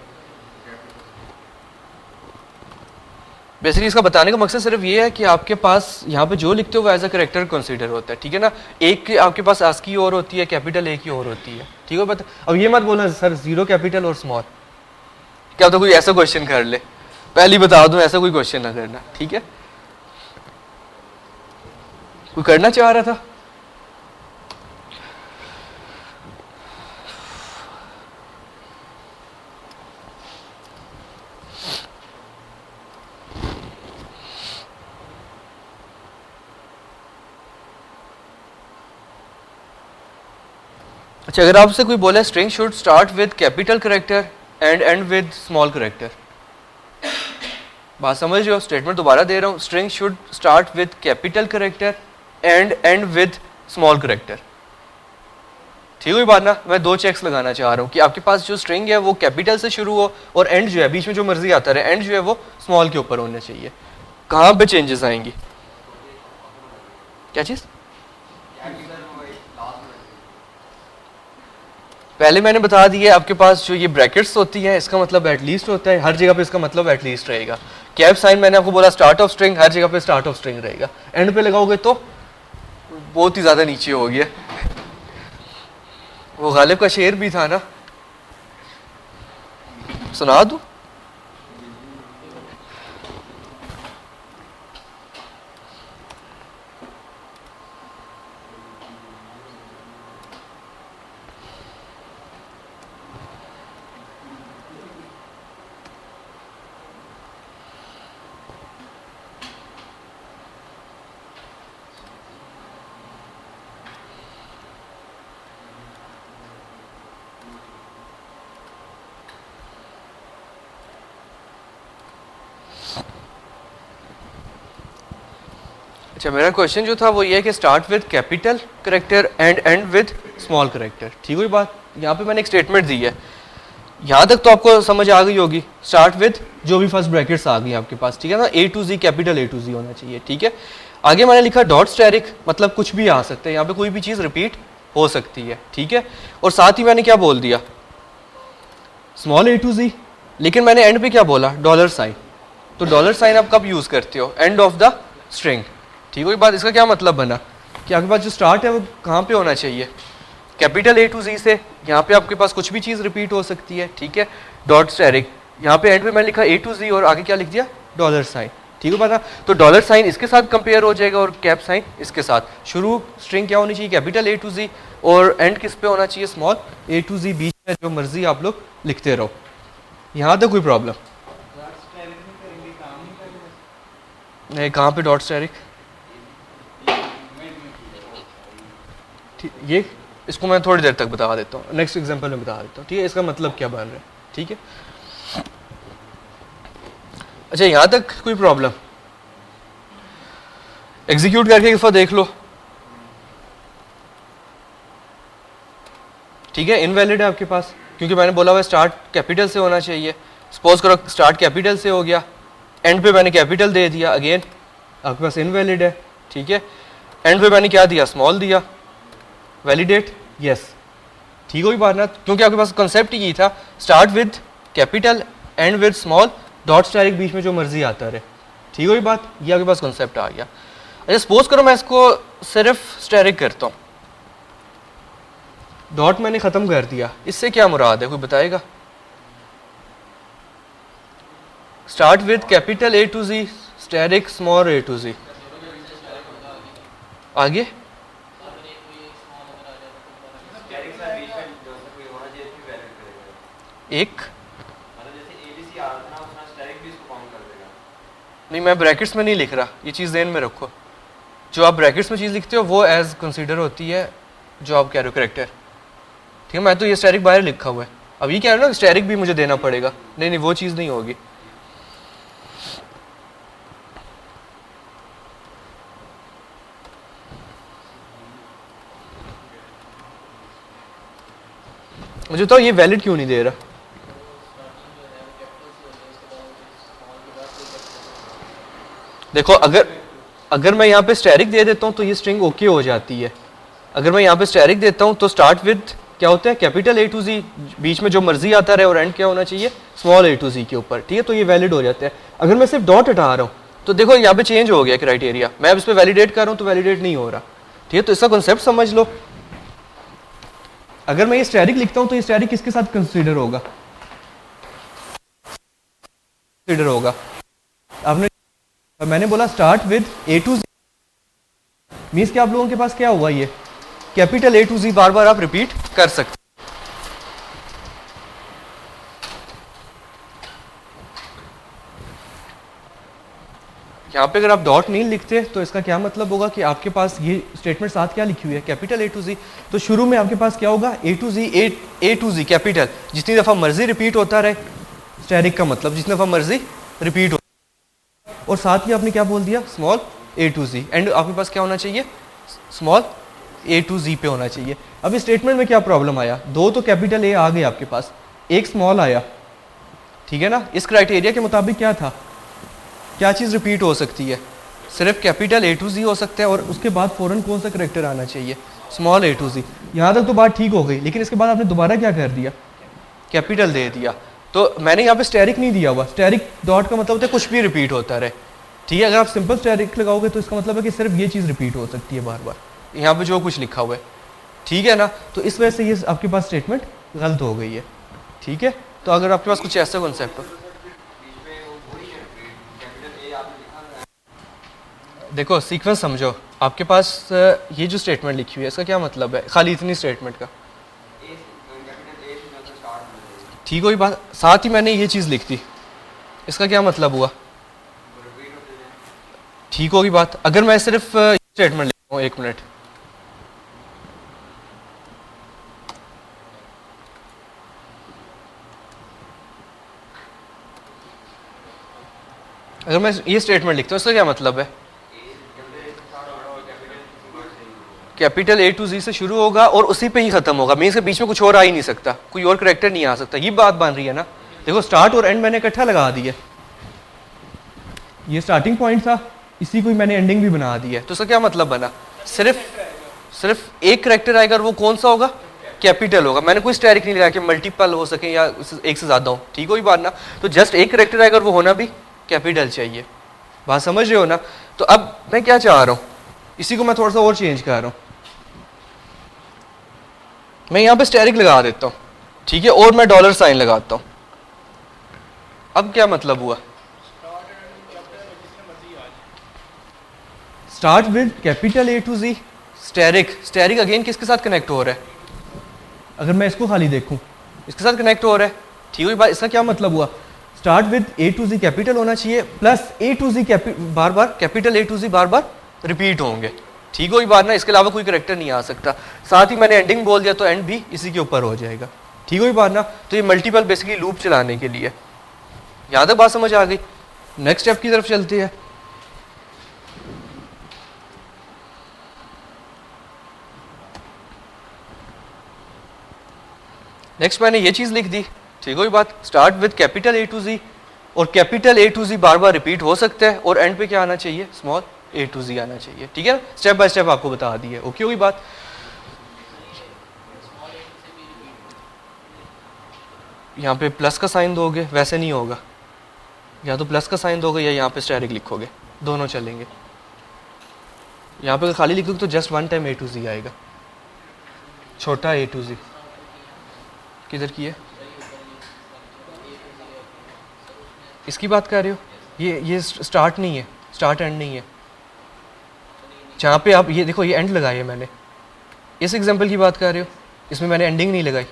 बेसिकली इसका बताने का मकसद सिर्फ ये है कि आपके पास यहाँ पे जो लिखते हो वो एज अ करेक्टर कंसीडर होता है, ठीक है ना। एक आपके पास आस की और होती है, कैपिटल ए की और होती है, ठीक है। बता अब ये मत बोलना सर जीरो कैपिटल और स्मॉल, क्या तो कोई ऐसा क्वेश्चन कर ले, पहले ही बता दूं ऐसा कोई क्वेश्चन ना करना, ठीक है। कोई करना चाह रहा था? अच्छा, अगर आपसे कोई बोले string should start with capital character and and with small character, बात समझ रहे हो? स्टेटमेंट दोबारा दे रहा हूँ, string should start with capital character and and with small character, ठीक हुई बात ना। मैं दो चेक्स लगाना चाह रहा हूँ कि आपके पास जो स्ट्रिंग है वो कैपिटल से शुरू हो और एंड जो है बीच में जो मर्जी आता रहे, एंड जो है वो स्मॉल के ऊपर होना चाहिए। कहाँ पे चेंजेस आएंगी? क्या चीज़? पहले मैंने बता दिया, आपके पास जो ये ब्रैकेट्स होती हैं इसका मतलब एटलीस्ट होता है, हर जगह पे इसका मतलब एटलीस्ट रहेगा। कैप साइन मैंने आपको बोला स्टार्ट ऑफ स्ट्रिंग, हर जगह पे स्टार्ट ऑफ स्ट्रिंग रहेगा, एंड पे लगाओगे तो बहुत ही ज्यादा नीचे हो गया। वो गालिब का शेर भी था ना, सुना दूं? अच्छा, मेरा क्वेश्चन जो था वो ये है कि start with capital character and and with small character, ठीक हुई बात। यहाँ पे मैंने एक स्टेटमेंट दी है, यहाँ तक तो आपको समझ आ गई होगी। स्टार्ट विद जो भी फर्स्ट ब्रैकेट्स आ गई आपके पास, ठीक है ना, A to ji, capital A to G होना चाहिए, ठीक है। आगे मैंने लिखा डॉट स्टेरिक, मतलब कुछ भी आ सकता है, यहाँ पे कोई भी चीज़ रिपीट हो सकती है, ठीक है। और साथ ही मैंने क्या बोल दिया, स्मॉल ए टू जी, लेकिन मैंने एंड पे क्या बोला, डॉलर साइन। तो डॉलर साइन आप कब यूज़ करते हो? एंड ऑफ द स्ट्रिंग, ठीक है। बात इसका क्या मतलब बना कि आपके पास जो स्टार्ट है वो कहाँ पे होना चाहिए, कैपिटल ए टू जी से। यहाँ पे आपके पास कुछ भी चीज़ रिपीट हो सकती है, ठीक है। डॉट स्टेरिक, यहाँ पे एंड पे मैंने लिखा ए टू जी और आगे क्या लिख दिया, डॉलर साइन, ठीक है पता। तो डॉलर साइन इसके साथ कंपेयर हो जाएगा और कैप साइन इसके साथ। शुरू स्ट्रिंग क्या होनी चाहिए, कैपिटल ए टू जी, और एंड किस पे होना चाहिए, स्मॉल ए टू जी। बीच में जो मर्जी आप लोग लिखते रहो, यहाँ तक कोई प्रॉब्लम नहीं। कहाँ पे डॉट स्टेरिक? ये इसको मैं थोड़ी देर तक बता देता हूँ, नेक्स्ट एग्जांपल में बता देता हूँ, ठीक है, इसका मतलब क्या बन रहा है, ठीक है। अच्छा, यहाँ तक कोई प्रॉब्लम? एग्जीक्यूट करके एक दफा देख लो, ठीक है। इनवैलिड है आपके पास क्योंकि मैंने बोला हुआ स्टार्ट कैपिटल से होना चाहिए। सपोज करो स्टार्ट कैपिटल से हो गया, एंड पे मैंने कैपिटल दे दिया, अगेन आपके पास इनवैलिड है, ठीक है। एंड पे मैंने क्या दिया, स्मॉल दिया, वैलिडेट, यस, ठीक हुई बात ना। क्योंकि आपके पास कॉन्सेप्ट यही था, start with capital end with small, dot asterisk बीच में जो मर्जी आता रहे, ठीक हुई बात। ये आपके पास कॉन्सेप्ट आ गया। अच्छा, सपोज करो मैं इसको सिर्फ स्टेरिक करता हूँ, डॉट मैंने खत्म कर दिया, इससे क्या मुराद है, कोई बताएगा? Start with capital A to ji, asterisk small A to G, आगे एक नहीं, मैं ब्रैकेट्स में नहीं लिख रहा, ये चीज़ ध्यान में रखो। जो आप ब्रैकेट्स में चीज़ लिखते हो वो एज कंसीडर होती है जो आप कह रहे हो करेक्टर, ठीक है। मैं तो ये स्टेरिक बाहर लिखा हुआ है, अब ये कह रहे हो ना स्टेरिक भी मुझे देना पड़ेगा, नहीं नहीं वो चीज़ नहीं होगी। मुझे तो ये वैलिड क्यों नहीं दे रहा? देखो, अगर मैं यहाँ पे स्टेरिक दे देता हूँ तो ये स्ट्रिंग ओके हो जाती है, अगर मैं यहाँ पे स्टेरिक देता हूँ तो स्टार्ट विद क्या होता है कैपिटल ए टू जी, बीच में जो मर्जी आता रहे, और एंड क्या होना चाहिए स्मॉल ए टू जी के ऊपर, ठीक है। तो ये वैलिड हो जाता है। अगर मैं सिर्फ डॉट हटा रहा हूँ तो देखो यहाँ पे चेंज हो गया क्राइटेरिया, मैं अब इस पर वैलिडेट कर रहा हूँ तो वैलिडेट नहीं हो रहा, ठीक है। तो इसका कॉन्सेप्ट समझ लो। अगर मैं ये स्टेरिक लिखता हूँ तो ये स्टेरिक किसके साथ कंसीडर होगा, कंसीडर होगा आपने, मैंने बोला start with A to Z, means कि आप लोगों के पास क्या हुआ, ये कैपिटल ए टू जी बार बार आप रिपीट कर सकते। यहाँ पे अगर आप डॉट नहीं लिखते तो इसका क्या मतलब होगा कि आपके पास ये स्टेटमेंट साथ क्या लिखी हुई है कैपिटल ए टू जी, तो शुरू में आपके पास क्या होगा ए टू जी कैपिटल, जितनी दफ़ा मर्जी रिपीट होता रहे, स्टेरिक का मतलब जितनी दफ़ा मर्जी रिपीट हो, और साथ ही आपने क्या बोल दिया small A to Z, and आपके पास क्या होना चाहिए स्मॉल ए टू जी पे होना चाहिए। अब इस स्टेटमेंट में क्या प्रॉब्लम आया, दो तो कैपिटल ए आ गए आपके पास, एक स्मॉल आया, ठीक है ना। इस क्राइटेरिया के मुताबिक क्या था, क्या चीज़ रिपीट हो सकती है, सिर्फ कैपिटल ए टू जी हो सकता है, और उसके बाद फ़ौरन कौन सा करेक्टर आना चाहिए स्मॉल ए टू जी। यहाँ तक तो बात ठीक हो गई, लेकिन इसके बाद आपने दोबारा क्या कर दिया कैपिटल दे दिया। तो मैंने यहाँ पे स्टेरिक नहीं दिया हुआ, स्टेरिक डॉट का मतलब होता है कुछ भी रिपीट होता रहे, ठीक है। अगर आप सिंपल स्टेरिक लगाओगे तो इसका मतलब है कि सिर्फ ये चीज़ रिपीट हो सकती है बार बार, यहाँ पे जो कुछ लिखा हुआ है, ठीक है ना। तो इस वजह से ये आपके पास स्टेटमेंट गलत हो गई है, ठीक है। तो अगर आपके पास कुछ ऐसा कॉन्सेप्ट हो, देखो सीक्वेंस समझो, आपके पास ये जो स्टेटमेंट लिखी हुई है इसका क्या मतलब है, खाली इतनी स्टेटमेंट का, ठीक हुई बात। साथ ही मैंने ये चीज़ लिख दी, इसका क्या मतलब हुआ, ठीक होगी बात। अगर मैं सिर्फ स्टेटमेंट लिखता हूँ, एक मिनट, अगर मैं ये स्टेटमेंट लिखता हूँ इसका क्या मतलब है, कैपिटल ए टू जी से शुरू होगा और उसी पे ही खत्म होगा, मीन्स के बीच में कुछ और आ ही नहीं सकता, कोई और करेक्टर नहीं आ सकता, ये बात बन रही है ना। देखो स्टार्ट और एंड मैंने इकट्ठा लगा दिया, ये स्टार्टिंग पॉइंट था, इसी को मैंने एंडिंग भी बना दी है, तो इसका क्या मतलब बना, सिर्फ एक करेक्टर आएगा और वो कौन सा होगा कैपिटल होगा। मैंने कोई स्टेरिक नहीं लगाया कि मल्टीपल हो सके या एक से ज्यादा हो, ठीक हो बात ना। तो जस्ट एक करेक्टर आएगा और वो होना भी कैपिटल चाहिए, बात समझ रहे हो ना। तो अब मैं क्या चाह रहा हूँ, इसी को मैं थोड़ा सा और चेंज कर रहा हूँ, मैं यहाँ पे स्टेरिक लगा देता हूँ, ठीक है, और मैं डॉलर साइन लगाता हूँ। अब क्या मतलब हुआ, start with capital A to ji, asterisk again किसके साथ कनेक्ट हो रहा है, अगर मैं इसको खाली देखूं इसके साथ कनेक्ट हो रहा है, ठीक है। इसका क्या मतलब हुआ, start with A to ji capital होना चाहिए, प्लस ए टू जी बार बार कैपिटल ए टू जी बार बार रिपीट होंगे, ठीक हो बात ना। इसके अलावा कोई करेक्टर नहीं आ सकता। साथ ही मैंने एंडिंग बोल दिया तो एंड भी इसी के ऊपर हो जाएगा, ठीक हो बात ना। तो ये मल्टीपल बेसिकली लूप चलाने के लिए, यहाँ तक बात समझ आ गई। नेक्स्ट स्टेप की तरफ चलते हैं। नेक्स्ट मैंने ये चीज लिख दी, ठीक हो बात, start with capital A to G, और कैपिटल ए टू जी बार बार रिपीट हो सकता है, और एंड पे क्या आना चाहिए स्मॉल ए टू जी आना चाहिए, ठीक है। स्टेप बाय स्टेप आपको बता दी है, ओके हुई बात। यहाँ पे प्लस का साइन दोगे, वैसे नहीं होगा, या तो प्लस का साइन दोगे या यहाँ पे स्टेरिक लिखोगे, दोनों चलेंगे। यहाँ पे खाली लिखोगे तो just one time A to G आएगा, छोटा ए टू जी किधर की है, इसकी बात कर रहे हो, ये स्टार्ट नहीं है, स्टार्ट एंड नहीं है। जहाँ पे आप ये देखो, ये एंड लगाई है मैंने, इस एग्जांपल की बात कर रहे हो, इसमें मैंने एंडिंग नहीं लगाई।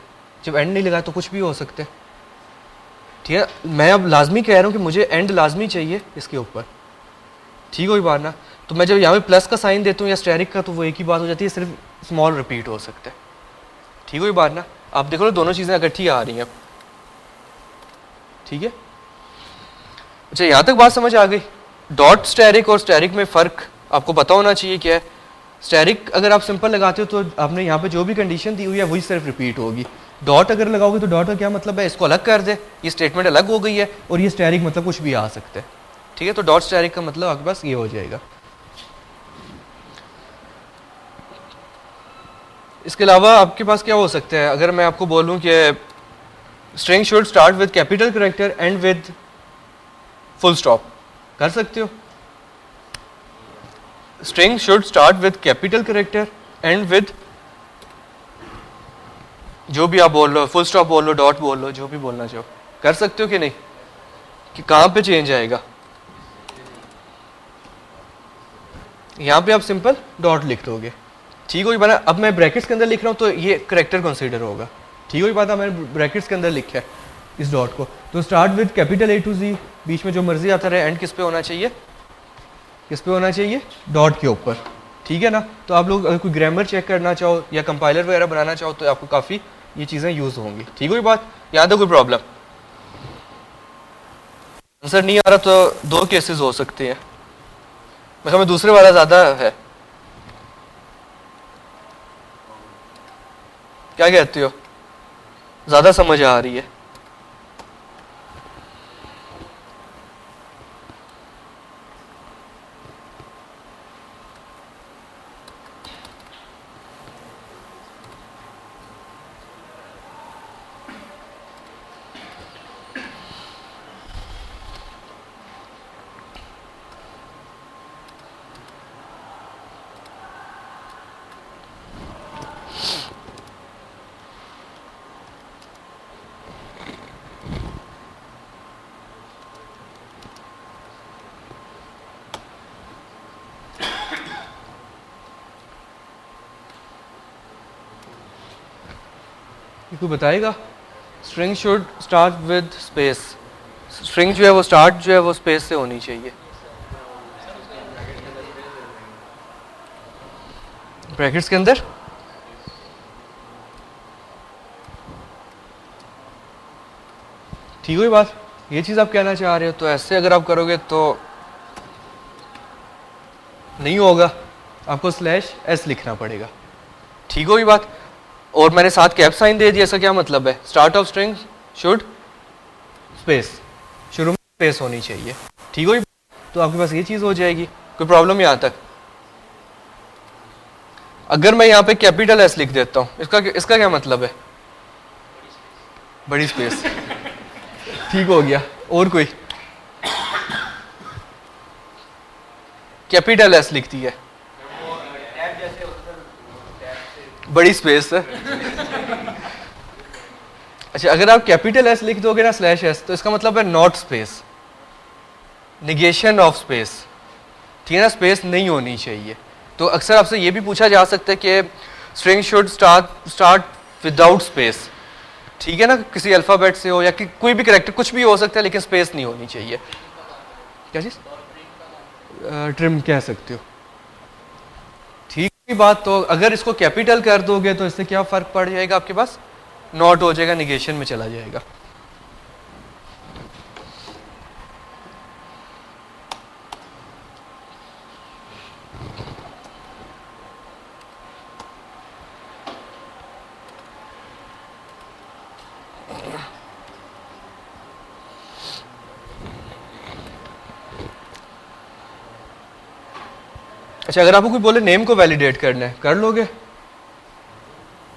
जब एंड नहीं लगाया तो कुछ भी हो सकता है, ठीक है। मैं अब लाजमी कह रहा हूँ कि मुझे एंड लाजमी चाहिए इसके ऊपर, ठीक हो बात ना। तो मैं जब यहाँ पे प्लस का साइन देता हूँ या स्टेरिक का, तो वो एक ही बात हो जाती है, सिर्फ स्मॉल रिपीट हो सकता है, ठीक हो बात ना। आप देखो ना, दोनों चीज़ें इकट्ठी आ रही हैं, ठीक है। अच्छा, यहाँ तक बात समझ आ गई। डॉट स्टेरिक और स्टेरिक में फ़र्क आपको पता होना चाहिए क्या है। स्टेरिक अगर आप सिंपल लगाते हो तो आपने यहाँ पे जो भी कंडीशन दी हुई है वही सिर्फ रिपीट होगी। डॉट अगर लगाओगे तो डॉट का क्या मतलब है, इसको अलग कर दे, ये स्टेटमेंट अलग हो गई है, और ये स्टेरिक मतलब कुछ भी आ सकता है, ठीक है। तो डॉट स्टेरिक का मतलब आपके पास ये हो जाएगा। इसके अलावा आपके पास क्या हो सकता है, अगर मैं आपको बोलूं कि string should start with capital character and with full stop, कर सकते हो? String should start with capital character and with, जो भी आप बोल लो, फुल स्टॉप बोल लो, डॉट बोल लो, जो भी बोलना चाहो, कर सकते हो कि नहीं? कि कहां पे चेंज आएगा? यहां पे आप सिंपल डॉट लिख दोगे, ठीक हो बना। अब मैं ब्रैकेट्स के अंदर लिख रहा हूं तो ये करेक्टर कंसीडर होगा, ठीक हो बात है। मैंने ब्रैकेट्स के अंदर लिखा है इस डॉट को, तो start with capital A to Z, बीच में जो मर्जी आता रहे, एंड किस पे होना चाहिए? किस पे होना चाहिए? डॉट के ऊपर, ठीक है ना। तो आप लोग अगर कोई ग्रामर चेक करना चाहो या कंपाइलर वगैरह बनाना चाहो तो आपको काफ़ी ये चीज़ें यूज़ होंगी, ठीक हुई बात। यहाँ तो कोई प्रॉब्लम, आंसर नहीं आ रहा तो दो केसेस हो सकते हैं, मैं दूसरे वाला ज़्यादा है, क्या कहते हो? ज़्यादा समझ आ रही है? कोई बताएगा? String should start with space, string जो है वो स्टार्ट जो है वो स्पेस से होनी चाहिए, ब्रैकेट्स के अंदर। ठीक हुई बात, ये चीज़ आप कहना चाह रहे हो। तो ऐसे अगर आप करोगे तो नहीं होगा, आपको /s लिखना पड़ेगा, ठीक हुई बात। और मैंने साथ कैप साइन दे दिया, इसका क्या मतलब है? Start of string should space, शुरू में स्पेस होनी चाहिए, ठीक हुई। तो आपके पास ये चीज़ हो जाएगी, कोई प्रॉब्लम यहाँ तक? अगर मैं यहाँ पे कैपिटल S लिख देता हूँ, इसका क्या मतलब है? बड़ी स्पेस, ठीक हो गया। और कोई कैपिटल S लिखती है, बड़ी स्पेस है। अच्छा, अगर आप कैपिटल S लिख दोगे ना /s, तो इसका मतलब है not space, negation of space, ठीक है ना, स्पेस नहीं होनी चाहिए। तो अक्सर आपसे ये भी पूछा जा सकता है कि string should start without space, ठीक है ना, किसी अल्फ़ाबेट से हो या कि कोई भी करेक्टर, कुछ भी हो सकता है, लेकिन स्पेस नहीं होनी चाहिए। क्या चीज़? ट्रिम कह सकते हो, ठीक है बात। तो अगर इसको कैपिटल कर दोगे तो इससे क्या फ़र्क पड़ जाएगा? आपके पास नॉट हो जाएगा, निगेशन में चला जाएगा। अच्छा, अगर आपको कोई बोले नेम को वैलिडेट करना है, कर लोगे?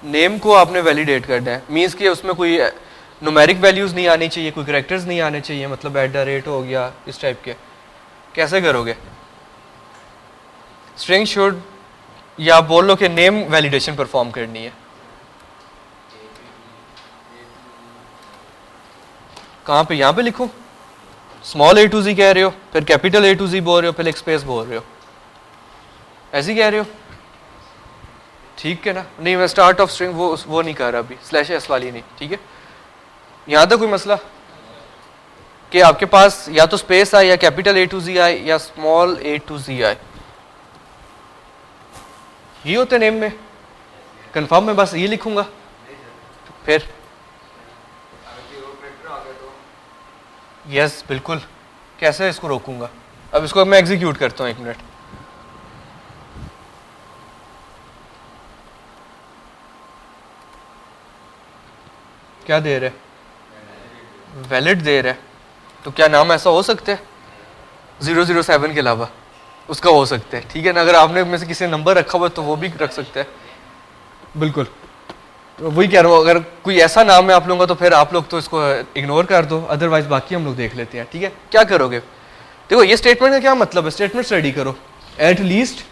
नेम को आपने वैलिडेट करना है, मीन्स कि उसमें कोई न्यूमेरिक वैल्यूज़ नहीं आनी चाहिए, कोई करेक्टर्स नहीं आने चाहिए, मतलब @ हो गया, इस टाइप के। कैसे करोगे? स्ट्रिंग शुड, या आप बोल लो कि नेम वैलिडेशन परफॉर्म करनी है। कहाँ पे? यहाँ पे लिखूँ? स्मॉल A to Z कह रहे हो, फिर कैपिटल A to Z बोल रहे हो, फिर एक स्पेस बोल रहे हो, ऐसे ही कह रहे हो, ठीक है ना? नहीं, मैं स्टार्ट ऑफ स्ट्रिंग वो नहीं कर रहा अभी, /s वाली नहीं, ठीक है। यहाँ तक कोई मसला कि आपके पास या तो स्पेस आए, या कैपिटल A to Z आए, या स्मॉल A to Z आए, ये होते नेम में। कंफर्म में बस ये लिखूंगा, फिर यस बिल्कुल। कैसे इसको रोकूंगा? अब इसको मैं एग्जीक्यूट करता हूँ, 1 मिनट। क्या दे रहे? वैलिड दे रहे। तो क्या नाम ऐसा हो सकता है 007 के अलावा? उसका हो सकता है, ठीक है ना। अगर आपने में से किसी नंबर रखा हुआ तो वो भी रख सकता है, बिल्कुल, तो वही कह रहा हूँ, अगर कोई ऐसा नाम है आप लोगों का तो फिर आप लोग तो इसको इग्नोर कर दो, अदरवाइज बाकी हम लोग देख लेते हैं। ठीक है, क्या करोगे? देखो ये स्टेटमेंट का क्या मतलब है, स्टेटमेंट स्टडी करो। At least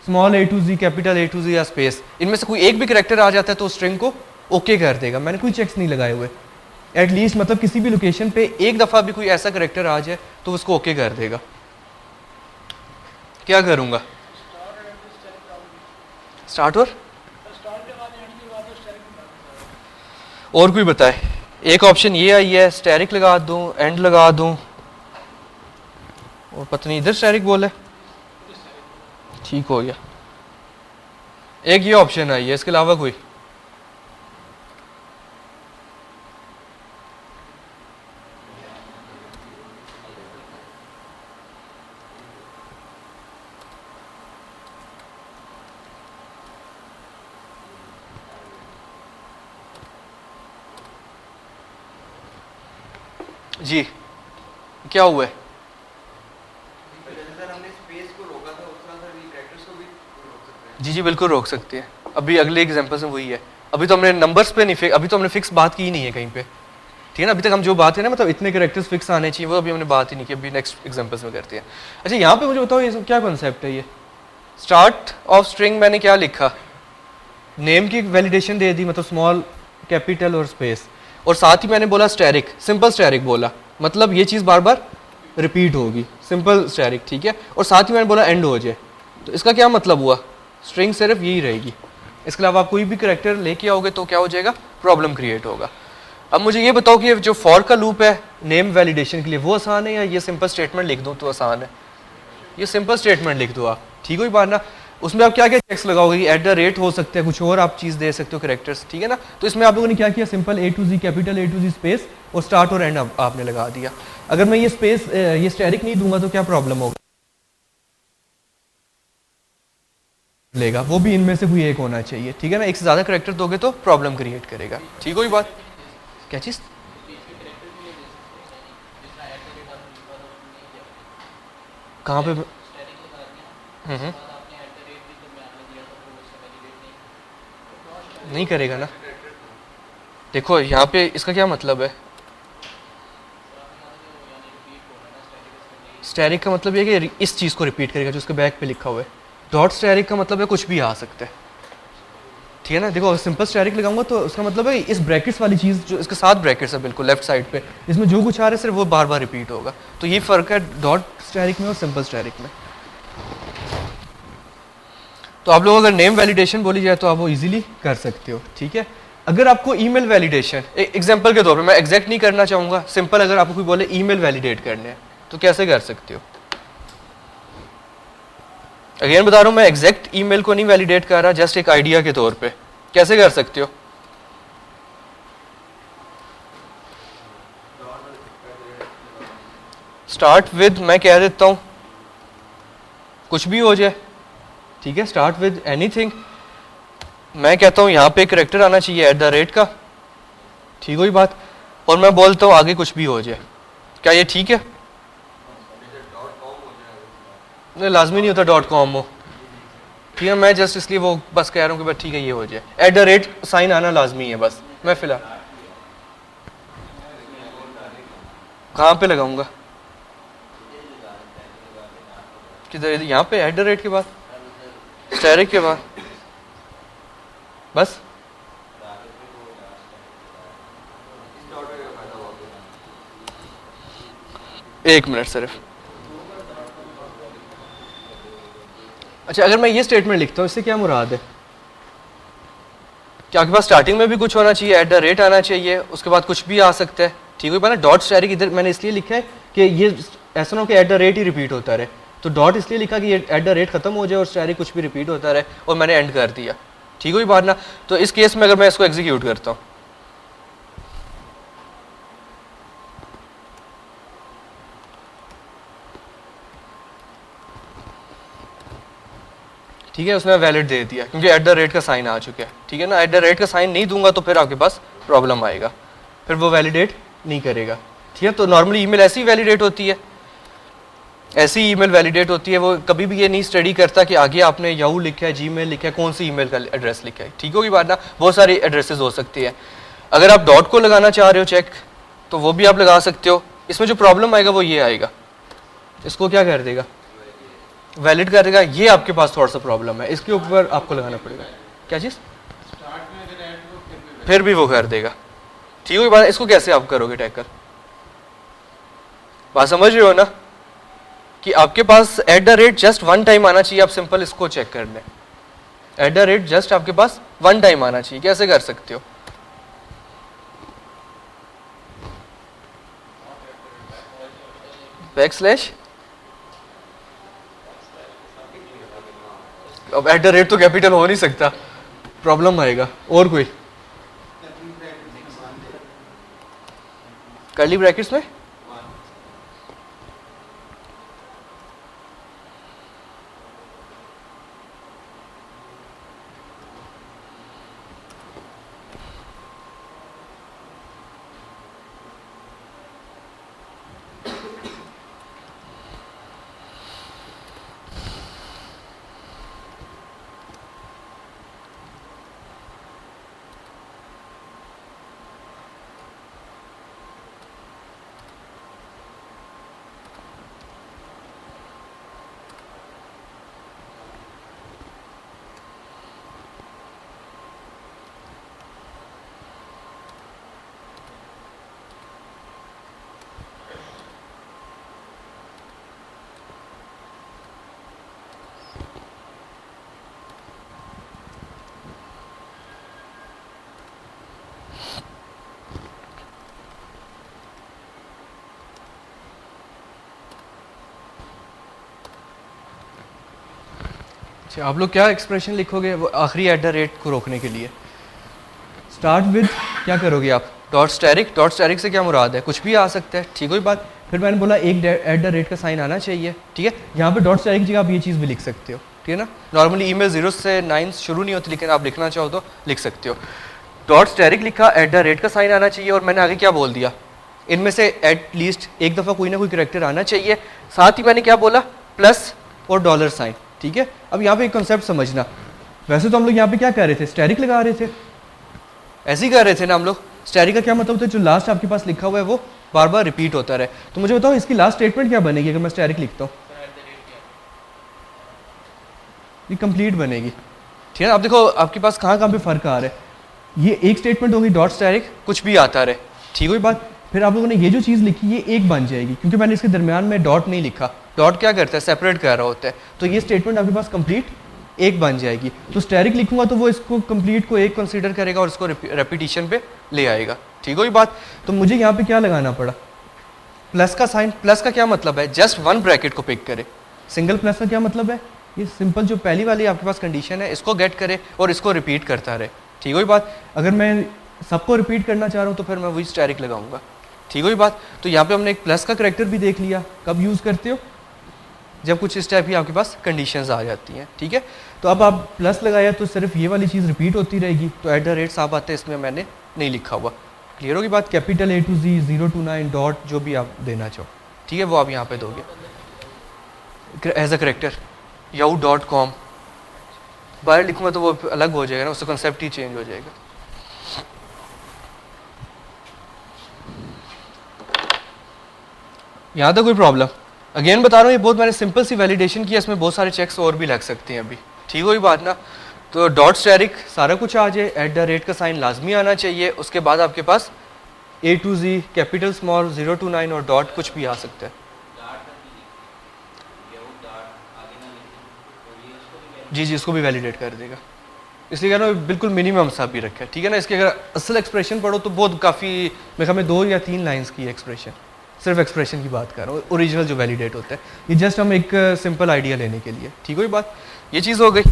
small A to ji, capital A to G या स्पेस, इनमें से कोई एक भी करेक्टर आ जाता है तो स्ट्रिंग को ओके कर देगा। मैंने कोई चेक्स नहीं लगाए हुए। एट लीस्ट मतलब किसी भी लोकेशन पे एक दफ़ा भी कोई ऐसा करेक्टर आ जाए तो उसको ओके कर देगा। क्या करूँगा? स्टार्ट और कोई बताए? एक ऑप्शन ये आई है, स्टैरिक लगा दूं, एंड लगा दूं, और पता नहीं इधर स्टैरिक बोले, ठीक हो गया। एक ये ऑप्शन आई है, इसके अलावा कोई? जी क्या हुआ है? जी जी बिल्कुल रोक सकते हैं। अभी अगले एग्जांपल में वही है। अभी तो हमने नंबर्स पे नहीं, अभी तो हमने फिक्स बात की ही नहीं है कहीं पे। ठीक है ना, अभी तक हम जो बात है ना, मतलब इतने कैरेक्टर्स फिक्स आने चाहिए, वो अभी हमने बात ही नहीं की। अभी नेक्स्ट एग्जांपल्स में करते हैं। अच्छा यहाँ पे मुझे बताओ ये क्या कॉन्सेप्ट है? ये स्टार्ट ऑफ स्ट्रिंग मैंने क्या लिखा, नेम की वैलिडेशन दे दी, मतलब स्मॉल, कैपिटल और स्पेस, और साथ ही मैंने बोला स्टैरिक, सिंपल स्टैरिक बोला, मतलब ये चीज़ बार बार रिपीट होगी, सिंपल स्टैरिक। ठीक है, और साथ ही मैंने बोला एंड हो जाए। तो इसका क्या मतलब हुआ? स्ट्रिंग सिर्फ यही रहेगी, इसके अलावा आप कोई भी करेक्टर लेके आओगे तो क्या हो जाएगा, प्रॉब्लम क्रिएट होगा। अब मुझे ये बताओ कि जो फॉर का लूप है नेम वैलिडेशन के लिए, वो आसान है या ये सिंपल स्टेटमेंट लिख दूँ तो आसान है? ये सिंपल स्टेटमेंट लिख दो आप, ठीक हो बात ना। उसमें आप क्या क्या चेक्स लगाओगे कि एट द रेट हो सकते हैं, कुछ और आप चीज़ दे सकते हो करेक्टर्स, ठीक है ना। तो इसमें आप लोगों ने क्या किया, simple A to ji, capital A to Z, space और स्टार्ट और एंड आपने लगा दिया। अगर मैं ये स्पेस, ये स्टैरिक नहीं दूंगा तो क्या प्रॉब्लम होगा? लेगा, वो भी इनमें से कोई एक होना चाहिए, ठीक है ना। एक से ज़्यादा करेक्टर दोगे तो प्रॉब्लम क्रिएट करेगा, ठीक हो ये बात? क्या चीज़? कहाँ पे? नहीं करेगा ना। देखो यहाँ पे इसका क्या मतलब है, स्टैरिक का मतलब ये कि इस चीज़ को रिपीट करेगा जो उसके बैक पे लिखा हुआ है। डॉट स्टैरिक का मतलब है कुछ भी आ सकता है, ठीक है ना। देखो अगर सिंपल स्टैरिक लगाऊंगा तो उसका मतलब है इस ब्रैकेट्स वाली चीज़ जो इसके साथ ब्रैकेट्स है बिल्कुल लेफ्ट साइड पे, इसमें जो कुछ आ रहा है सिर्फ वो बार बार रिपीट होगा। तो ये फ़र्क है डॉट स्टैरिक में और सिंपल स्टैरिक में। तो आप लोग अगर नेम वैलिडेशन बोली जाए तो आप वो इजीली कर सकते हो, ठीक है। अगर आपको ईमेल वैलिडेशन, एग्जांपल के तौर पे, मैं एग्जैक्ट नहीं करना चाहूँगा, सिंपल अगर आपको कोई बोले ईमेल वैलिडेट करने हैं तो कैसे कर सकते हो? अगेन बता रहा हूँ, मैं एग्जैक्ट ईमेल को नहीं वैलिडेट कर रहा, जस्ट एक आइडिया के तौर पे। कैसे कर सकते हो? स्टार्ट विद, मैं कह देता हूँ कुछ भी हो जाए, ठीक है, स्टार्ट विद एनीथिंग। मैं कहता हूँ यहाँ पे करेक्टर आना चाहिए एट द रेट का, ठीक हो ये बात, और मैं बोलता हूँ आगे कुछ भी हो जाए। क्या ये ठीक है? नहीं, लाजमी नहीं होता डॉट कॉम हो, ठीक है। मैं जस्ट इसलिए वो बस कह रहा हूँ कि बस ठीक है ये हो जाए, एट द रेट साइन आना लाजमी है बस। मैं फिलहाल कहाँ पे लगाऊंगा? किधर? यहाँ पे एट द रेट के बाद, स्टैरिक के बाद, बस। एक मिनट सिर्फ। अच्छा अगर मैं ये स्टेटमेंट लिखता हूँ इससे क्या मुराद है? क्या आपके पास स्टार्टिंग में भी कुछ होना चाहिए, एट द रेट आना चाहिए, उसके बाद कुछ भी आ सकता है, ठीक है ना। डॉट स्टैरिक इधर मैंने इसलिए लिखा है कि ये ऐसा ना हो कि at the rate he repeat होता रहे, तो डॉट इसलिए लिखा कि ये एट द रेट खत्म हो जाए और स्टैरिक कुछ भी रिपीट होता रहे, और मैंने एंड कर दिया, ठीक हुई बात ना। तो इस केस में अगर मैं इसको एग्जीक्यूट करता हूँ, ठीक है, उसने वैलिड दे दिया क्योंकि एट द रेट का साइन आ चुका है, ठीक है ना। एट द रेट का साइन नहीं दूंगा तो फिर आपके पास प्रॉब्लम आएगा, फिर वो वैलिडेट नहीं करेगा, ठीक है। तो नॉर्मली ईमेल ऐसी ही वैलिडेट होती है। ऐसी ईमेल वैलिडेट होती है, वो कभी भी ये नहीं स्टडी करता कि आगे आपने याहू लिखा है, जीमेल लिखा है, कौन सी ईमेल का एड्रेस लिखा है। ठीक होगी बात ना, बहुत सारी एड्रेसेस हो सकती है। अगर आप डॉट को लगाना चाह रहे हो चेक, तो वो भी आप लगा सकते हो। इसमें जो प्रॉब्लम आएगा वो ये आएगा, इसको क्या कर देगा, वैलिड कर देगा। ये आपके पास थोड़ा सा प्रॉब्लम है, इसके ऊपर आपको लगाना पड़ेगा। क्या चीज़? फिर भी वो कर देगा। ठीक होगी बात। इसको कैसे आप करोगे टैकल? बात समझ रहे हो ना, कि आपके पास @ जस्ट वन टाइम आना चाहिए। आप सिंपल इसको चेक कर लें, @ जस्ट आपके पास वन टाइम आना चाहिए। कैसे कर सकते हो? बैकस्लैश, अब @ तो कैपिटल हो नहीं सकता, प्रॉब्लम आएगा। और कोई कर्ली ब्रैकेट्स में आप लोग क्या एक्सप्रेशन लिखोगे वो आखिरी @ को रोकने के लिए? स्टार्ट विद क्या करोगे आप? Dot steric. डॉट स्टेरिक से क्या मुराद है? कुछ भी आ सकता है। ठीक है बात। फिर मैंने बोला एक @ का साइन आना चाहिए। ठीक है, यहाँ पे डॉट स्टेरिक की जगह आप ये चीज़ भी लिख सकते हो। ठीक है ना, नॉर्मली ईमेल 0 से 9 शुरू नहीं होती, लेकिन आप लिखना चाहो तो लिख सकते हो। डॉट स्टेरिक लिखा, @ का साइन आना चाहिए। और मैंने आगे क्या बोल दिया, इनमें से एटलीस्ट एक दफ़ा कोई ना कोई करैक्टर आना चाहिए। साथ ही मैंने क्या बोला, प्लस और डॉलर साइन। ठीक है, अब यहाँ पे एक कॉन्सेप्ट समझना। वैसे तो हम लोग यहाँ पे क्या कर रहे थे, स्टेरिक लगा रहे थे, ऐसे ही कर रहे थे ना हम लोग। स्टेरिक का क्या मतलब होता है, जो लास्ट आपके पास लिखा हुआ है वो बार बार रिपीट होता रहे। तो मुझे बताओ इसकी लास्ट स्टेटमेंट क्या बनेगी अगर मैं स्टेरिक लिखता हूँ? ये कंप्लीट बनेगी। ठीक है ना, अब देखो आपके पास कहाँ कहाँ पे फर्क आ रहा है। ये एक स्टेटमेंट होगी डॉट स्टेरिक, कुछ भी आता रहे। ठीक हुई बात। फिर आप लोगों ने ये जो चीज़ लिखी ये एक बन जाएगी, क्योंकि मैंने इसके दरमियान में डॉट नहीं लिखा। डॉट क्या करता है, सेपरेट कर रहा होता है। तो ये स्टेटमेंट आपके पास कंप्लीट एक बन जाएगी। तो स्टेरिक लिखूंगा तो वो इसको कंप्लीट को एक कंसीडर करेगा और इसको रेपिटेशन पे ले आएगा। ठीक हुई बात। तो मुझे यहाँ पे क्या लगाना पड़ा, प्लस का साइन। प्लस का क्या मतलब है, जस्ट वन ब्रैकेट को पिक करे। सिंगल प्लस का क्या मतलब है, ये सिंपल जो पहली वाली आपके पास कंडीशन है इसको गेट करे और इसको रिपीट करता रहे। ठीक हुई बात। अगर मैं सबको रिपीट करना चाह रहा हूँ तो फिर मैं वही स्टेरिक लगाऊंगा। ठीक हुई बात। तो यहाँ पे हमने एक प्लस का करैक्टर भी देख लिया, कब यूज़ करते हो, जब कुछ इस टाइप की आपके पास कंडीशंस आ जाती हैं। ठीक है, तो अब आप प्लस लगाया तो सिर्फ ये वाली चीज़ रिपीट होती रहेगी। तो @ साहब आते हैं, इसमें मैंने नहीं लिखा हुआ। क्लियर होगी बात। Capital A to Z 0 to 9 dot जो भी आप देना चाहो, ठीक है, वो आप यहाँ पे दोगे एज अ करेक्टर। yahoo.com बाहर लिखूंगा तो वो अलग हो जाएगा ना, उसका कंसेप्ट ही चेंज हो जाएगा। यहाँ तक कोई प्रॉब्लम? अगेन बता रहा हूँ, ये बहुत मैंने सिंपल सी वैलिडेशन किया, इसमें बहुत सारे चेक्स और भी लग सकते हैं अभी। ठीक हो ये बात ना। तो डॉट स्टेरिक सारा कुछ आ जाए, @ का साइन लाजमी आना चाहिए। उसके बाद आपके पास A to Z capital small 0 to 9 और डॉट कुछ भी आ सकता है। जी जी, इसको भी वैलिडेट कर देगा। इसलिए कह रहा हूँ बिल्कुल मिनिमम सा भी रखा है। ठीक है ना, इसके अगर असल एक्सप्रेशन पढ़ो तो बहुत काफ़ी, मेरे ख्याल में 2 या 3 लाइंस की एक्सप्रेशन, सिर्फ एक्सप्रेशन की बात कर रहा हूँ, ओरिजिनल जो वैलिडेट होता है। ये जस्ट हम एक सिंपल आइडिया लेने के लिए। ठीक हो ये बात, ये चीज़ हो गई।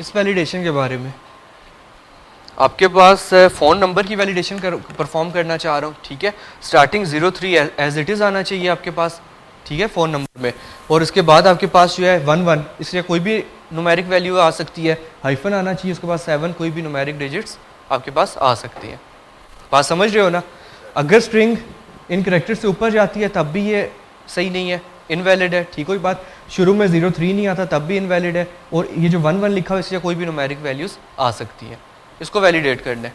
इस वैलिडेशन के बारे में। आपके पास फ़ोन नंबर की वैलिडेशन परफॉर्म करना चाह रहा हूँ, ठीक है। स्टार्टिंग 03 एज इट इज़ आना चाहिए आपके पास, ठीक है, फ़ोन नंबर में। और उसके बाद आपके पास जो है 11, इसलिए कोई भी न्यूमेरिक वैल्यू आ सकती है, हाइफन आना चाहिए उसके बाद 7, कोई भी न्यूमेरिक डिजिट्स आपके पास आ सकती हैं। बात समझ रहे हो ना। अगर स्ट्रिंग इन करैक्टर से ऊपर जाती है तब भी ये सही नहीं है, इनवैलिड है, ठीक हो बात। शुरू में 03 नहीं आता तब भी इनवैलिड है, और ये जो 11 लिखा हुआ इसलिए कोई भी न्यूमेरिक वैल्यूज़ आ सकती हैं। इसको वैलिडेट करना है,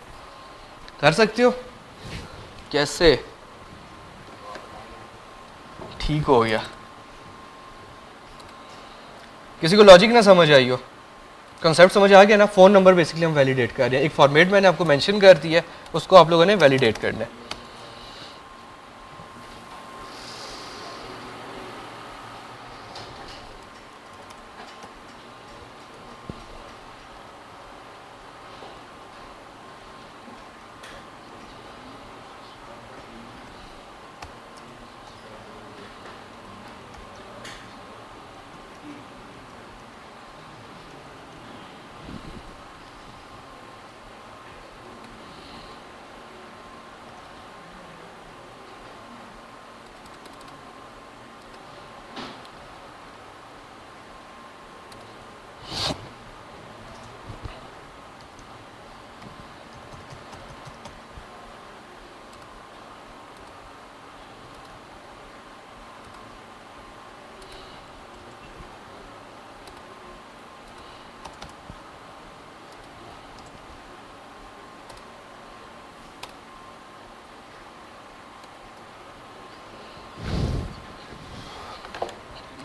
कर सकते हो। कैसे? ठीक हो गया। किसी को लॉजिक ना समझ आई हो, कंसेप्ट समझ आ गया ना। फ़ोन नंबर बेसिकली हम वैलिडेट कर रहे हैं, एक फॉर्मेट मैंने आपको मेंशन कर दिया है, उसको आप लोगों ने वैलिडेट करना है।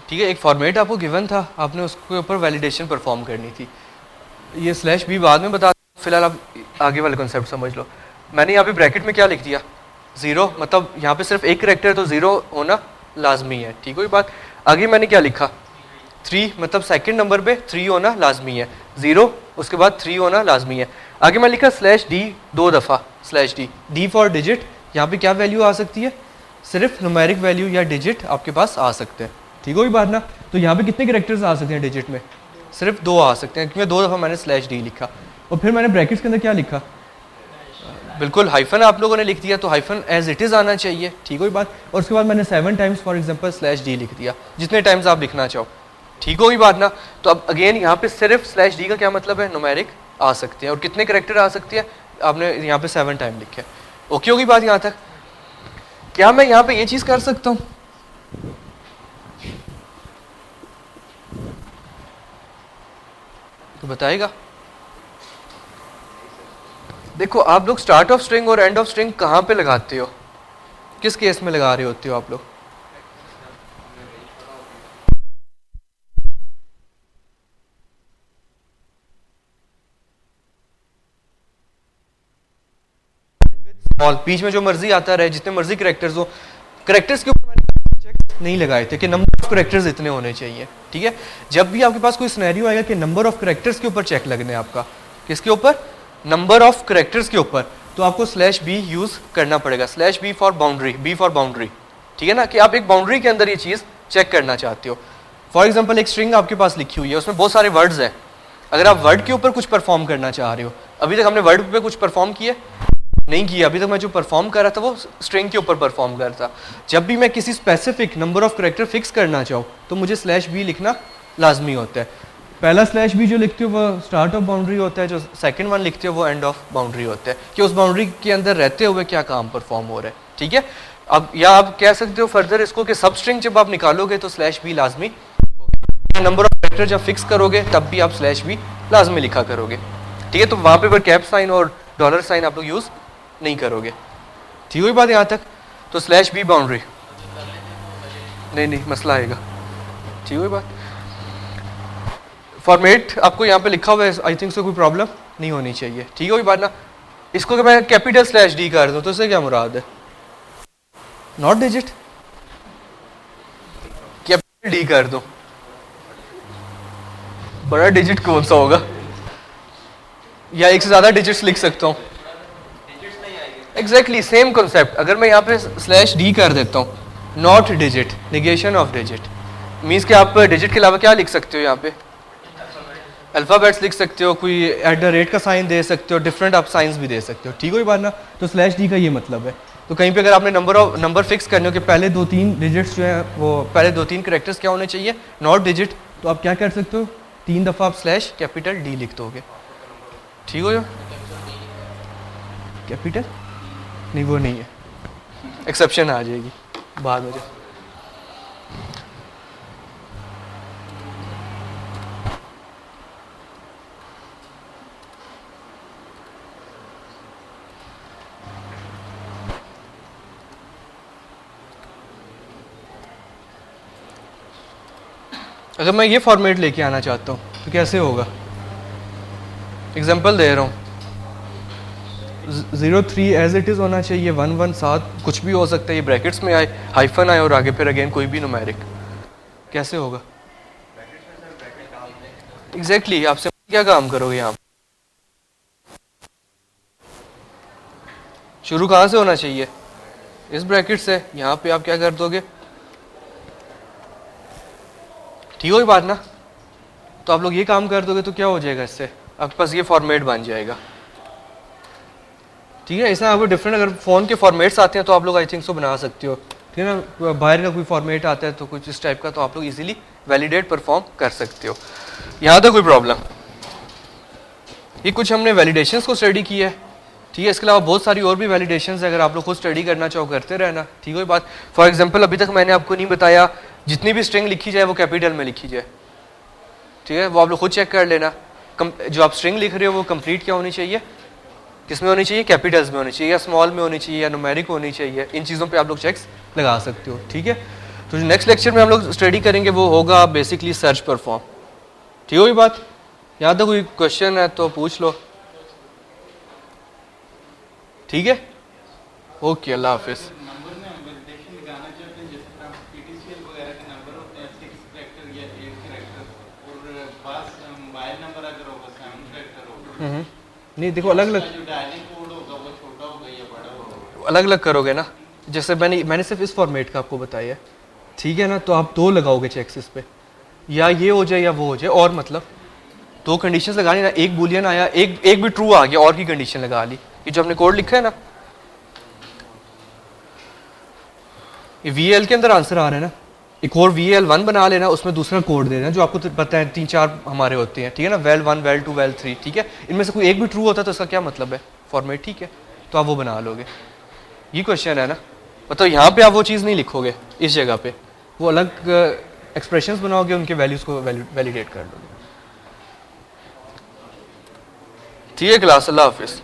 ठीक है, एक फॉर्मेट आपको गिवन था, आपने उसके ऊपर वैलिडेशन परफॉर्म करनी थी। ये स्लैश बी बाद में बता, फिलहाल आप आगे वाले कॉन्सेप्ट समझ लो। मैंने यहाँ पे ब्रैकेट में क्या लिख दिया, 0, मतलब यहाँ पे सिर्फ एक करैक्टर है तो 0 होना लाजमी है, ठीक हो बात। आगे मैंने क्या लिखा, 3, मतलब सेकंड नंबर पे 3 होना लाजमी है, 0 उसके बाद 3 होना लाजमी है। आगे मैं लिखा स्लैश डी 2 दफ़ा, स्लैश डी फॉर डिजिट। यहाँ पे क्या वैल्यू आ सकती है, सिर्फ न्यूमेरिक वैल्यू या डिजिट आपके पास आ सकते हैं, ठीक हो बात ना। तो यहाँ पे कितने कैरेक्टर्स आ सकते हैं डिजिट में, सिर्फ 2 आ सकते हैं, क्योंकि 2 दफ़ा मैंने स्लैश डी लिखा। और फिर मैंने ब्रैकेट्स के अंदर क्या लिखा, बिल्कुल हाइफन आप लोगों ने लिख दिया, तो हाइफन एज इट इज़ आना चाहिए, ठीक हो बात। और उसके बाद मैंने 7 times for example slash D लिख दिया, जितने टाइम्स आप लिखना चाहो, ठीक होगी बात ना। तो अब अगेन यहाँ पे सिर्फ स्लैश डी का क्या मतलब है, न्यूमेरिक आ सकते हैं। और कितने कैरेक्टर आ सकते हैं, आपने यहाँ पे 7 टाइम लिखे, ओके होगी बात यहाँ तक। क्या मैं यहाँ पे ये चीज़ कर सकता हूँ, तो बताएगा। देखो आप लोग स्टार्ट ऑफ स्ट्रिंग और एंड ऑफ स्ट्रिंग कहाँ पे लगाते हो, किस केस में लगा रहे होते हो आप लोग। बीच में जो मर्जी आता रहे, जितने मर्जी करेक्टर्स हो, करेक्टर्स के ऊपर मैंने चेक नहीं लगाए थे कि नंबर ऑफ करेक्टर्स इतने होने चाहिए, ठीक है। जब भी आपके पास कोई सिनेरियो आएगा कि नंबर ऑफ करेक्टर्स के ऊपर चेक लगने आपका, किसके ऊपर, नंबर ऑफ करेक्टर्स के ऊपर, तो आपको स्लैश बी यूज करना पड़ेगा, slash B for boundary, B for boundary, ठीक है ना, कि आप एक बाउंड्री के अंदर ये चीज चेक करना चाहते हो। फॉर एग्जाम्पल एक स्ट्रिंग आपके पास लिखी हुई है, उसमें बहुत सारे वर्ड्स हैं, अगर आप वर्ड के ऊपर कुछ परफॉर्म करना चाह रहे हो, अभी तक हमने वर्ड पे कुछ परफॉर्म किया नहीं किया, अभी तक मैं जो परफॉर्म कर रहा था वो स्ट्रिंग के ऊपर परफॉर्म कर रहा था। जब भी मैं किसी specific number of character fix करना चाहूँ तो मुझे स्लैश बी लिखना लाजमी होता है। पहला स्लैश बी जो लिखते हो वो स्टार्ट ऑफ बाउंड्री होता है, जो सेकंड वन लिखते हो वो एंड ऑफ बाउंड्री होता है, कि उस बाउंड्री के अंदर रहते हुए क्या काम परफॉर्म हो रहा है, ठीक है। अब या आप कह सकते हो फर्दर इसको कि सब स्ट्रिंग जब आप निकालोगे तो स्लैश बी लाजमी, नंबर ऑफ करेक्टर जब फिक्स करोगे तब भी आप स्लैश बी लाजमी लिखा करोगे, ठीक है। तो वहाँ पे कैप साइन और डॉलर साइन आप लोग यूज़ नहीं करोगे, ठीक हुई बात यहाँ तक। तो स्लैश बी बाउंड्री नहीं मसला आएगा, ठीक हुई बात। फॉर्मेट आपको यहाँ पे लिखा हुआ है, आई थिंक सो कोई प्रॉब्लम नहीं होनी चाहिए, ठीक हुई बात ना। इसको कि मैं कैपिटल स्लैश डी कर दूँ तो इससे क्या मुराद है, नॉट डिजिट, कैपिटल डी कर दूँ, बड़ा डिजिट कौन सा होगा, या एक से ज्यादा डिजिट्स लिख सकता हूँ, एग्जैक्टली सेम कॉन्सेप्ट। अगर मैं यहाँ पे स्लैश डी कर देता हूँ, not digit, negation of digit, means कि आप डिजिट के अलावा क्या लिख सकते हो यहाँ पे, अल्फ़ाबेट्स लिख सकते हो, कोई @ का साइन दे सकते हो, डिफरेंट आप साइंस भी दे सकते हो, ठीक हो ये बात ना। तो /d का ये मतलब है। तो कहीं पे अगर आपने नंबर फिक्स करने हो कि पहले 2-3 डिजिट्स जो है वो पहले 2-3 कैरेक्टर्स क्या होने चाहिए, नॉट डिजिट, तो आप क्या कर सकते हो, 3 दफ़ा आप /D लिख दोगे, ठीक हो। कैपिटल नहीं, वो नहीं है, एक्सेप्शन आ जाएगी बाद में। अगर मैं ये फॉर्मेट लेके आना चाहता हूँ तो कैसे होगा, एग्जांपल दे रहा हूँ, 03 एज इट इज़ होना चाहिए, 117 कुछ भी हो सकता है, ये ब्रैकेट्स में आए, हाइफन आए और आगे फिर अगेन कोई भी न्यूमेरिक, कैसे होगा। एग्जैक्टली आपसे क्या काम करोगे यहाँ, शुरू कहाँ से होना चाहिए, इस ब्रैकेट से, यहाँ पे आप क्या कर दोगे, ठीक हो ये बात ना। तो आप लोग ये काम कर दोगे तो क्या हो जाएगा, इससे आपके पास ये फॉर्मेट बन जाएगा, ठीक है। ऐसा आपको डिफरेंट अगर फ़ोन के फॉर्मेट्स आते हैं तो आप लोग आई थिंक सो बना सकते हो, ठीक है ना। बाहर का कोई फॉर्मेट आता है तो कुछ इस टाइप का, तो आप लोग इजीली वैलिडेट परफॉर्म कर सकते हो, यहाँ तक कोई प्रॉब्लम। ये कुछ हमने वैलिडेशंस को स्टडी किया है, ठीक है। इसके अलावा बहुत सारी और भी वैलिडेशंस है, अगर आप लोग खुद स्टडी करना चाहो करते रहना, ठीक है बात। फॉर एग्जांपल अभी तक मैंने आपको नहीं बताया, जितनी भी स्ट्रिंग लिखी जाए वो कैपिटल में लिखी जाए, ठीक है, वो आप लोग खुद चेक कर लेना। जो आप स्ट्रिंग लिख रहे हो वो कंप्लीट क्या होनी चाहिए, किस में होनी चाहिए, कैपिटल्स में होनी चाहिए, या स्मॉल में होनी चाहिए, या न्यूमेरिक होनी चाहिए, इन चीज़ों पे आप लोग चेक्स लगा सकते हो, ठीक है। तो जो नेक्स्ट लेक्चर में हम लोग स्टडी करेंगे वो होगा बेसिकली सर्च परफॉर्म, ठीक हो ये बात। यहाँ तक कोई क्वेश्चन है तो पूछ लो, ठीक है, ओके, अल्लाह हाफिज़। नहीं देखो, अलग अलग करोगे ना, जैसे मैंने सिर्फ इस फॉर्मेट का आपको बताया, ठीक है ना। तो आप 2 लगाओगे चेक्स इस पे, या ये हो जाए या वो हो जाए, और मतलब 2 कंडीशंस लगानी ना, एक बुलियन आया, एक भी ट्रू आ गया, और की कंडीशन लगा ली। ये जो हमने कोड लिखा है ना, ये VL के अंदर आंसर आ रहा है ना, एक और VL1 बना लेना, उसमें दूसरा कोड दे देना जो आपको पता है 3-4 हमारे होते हैं, ठीक है ना, well1 well2 well3, ठीक है। इनमें से कोई एक भी ट्रू होता है तो इसका क्या मतलब है, फॉर्मेट, ठीक है, तो आप वो बना लोगे। ये क्वेश्चन है ना, मतलब यहाँ पे आप वो चीज़ नहीं लिखोगे इस जगह पे, वो अलग एक्सप्रेशंस बनाओगे, उनके वैल्यूज़ को वैलिडेट कर लोगे, ठीक है क्लास। अल्लाह हाफिज़।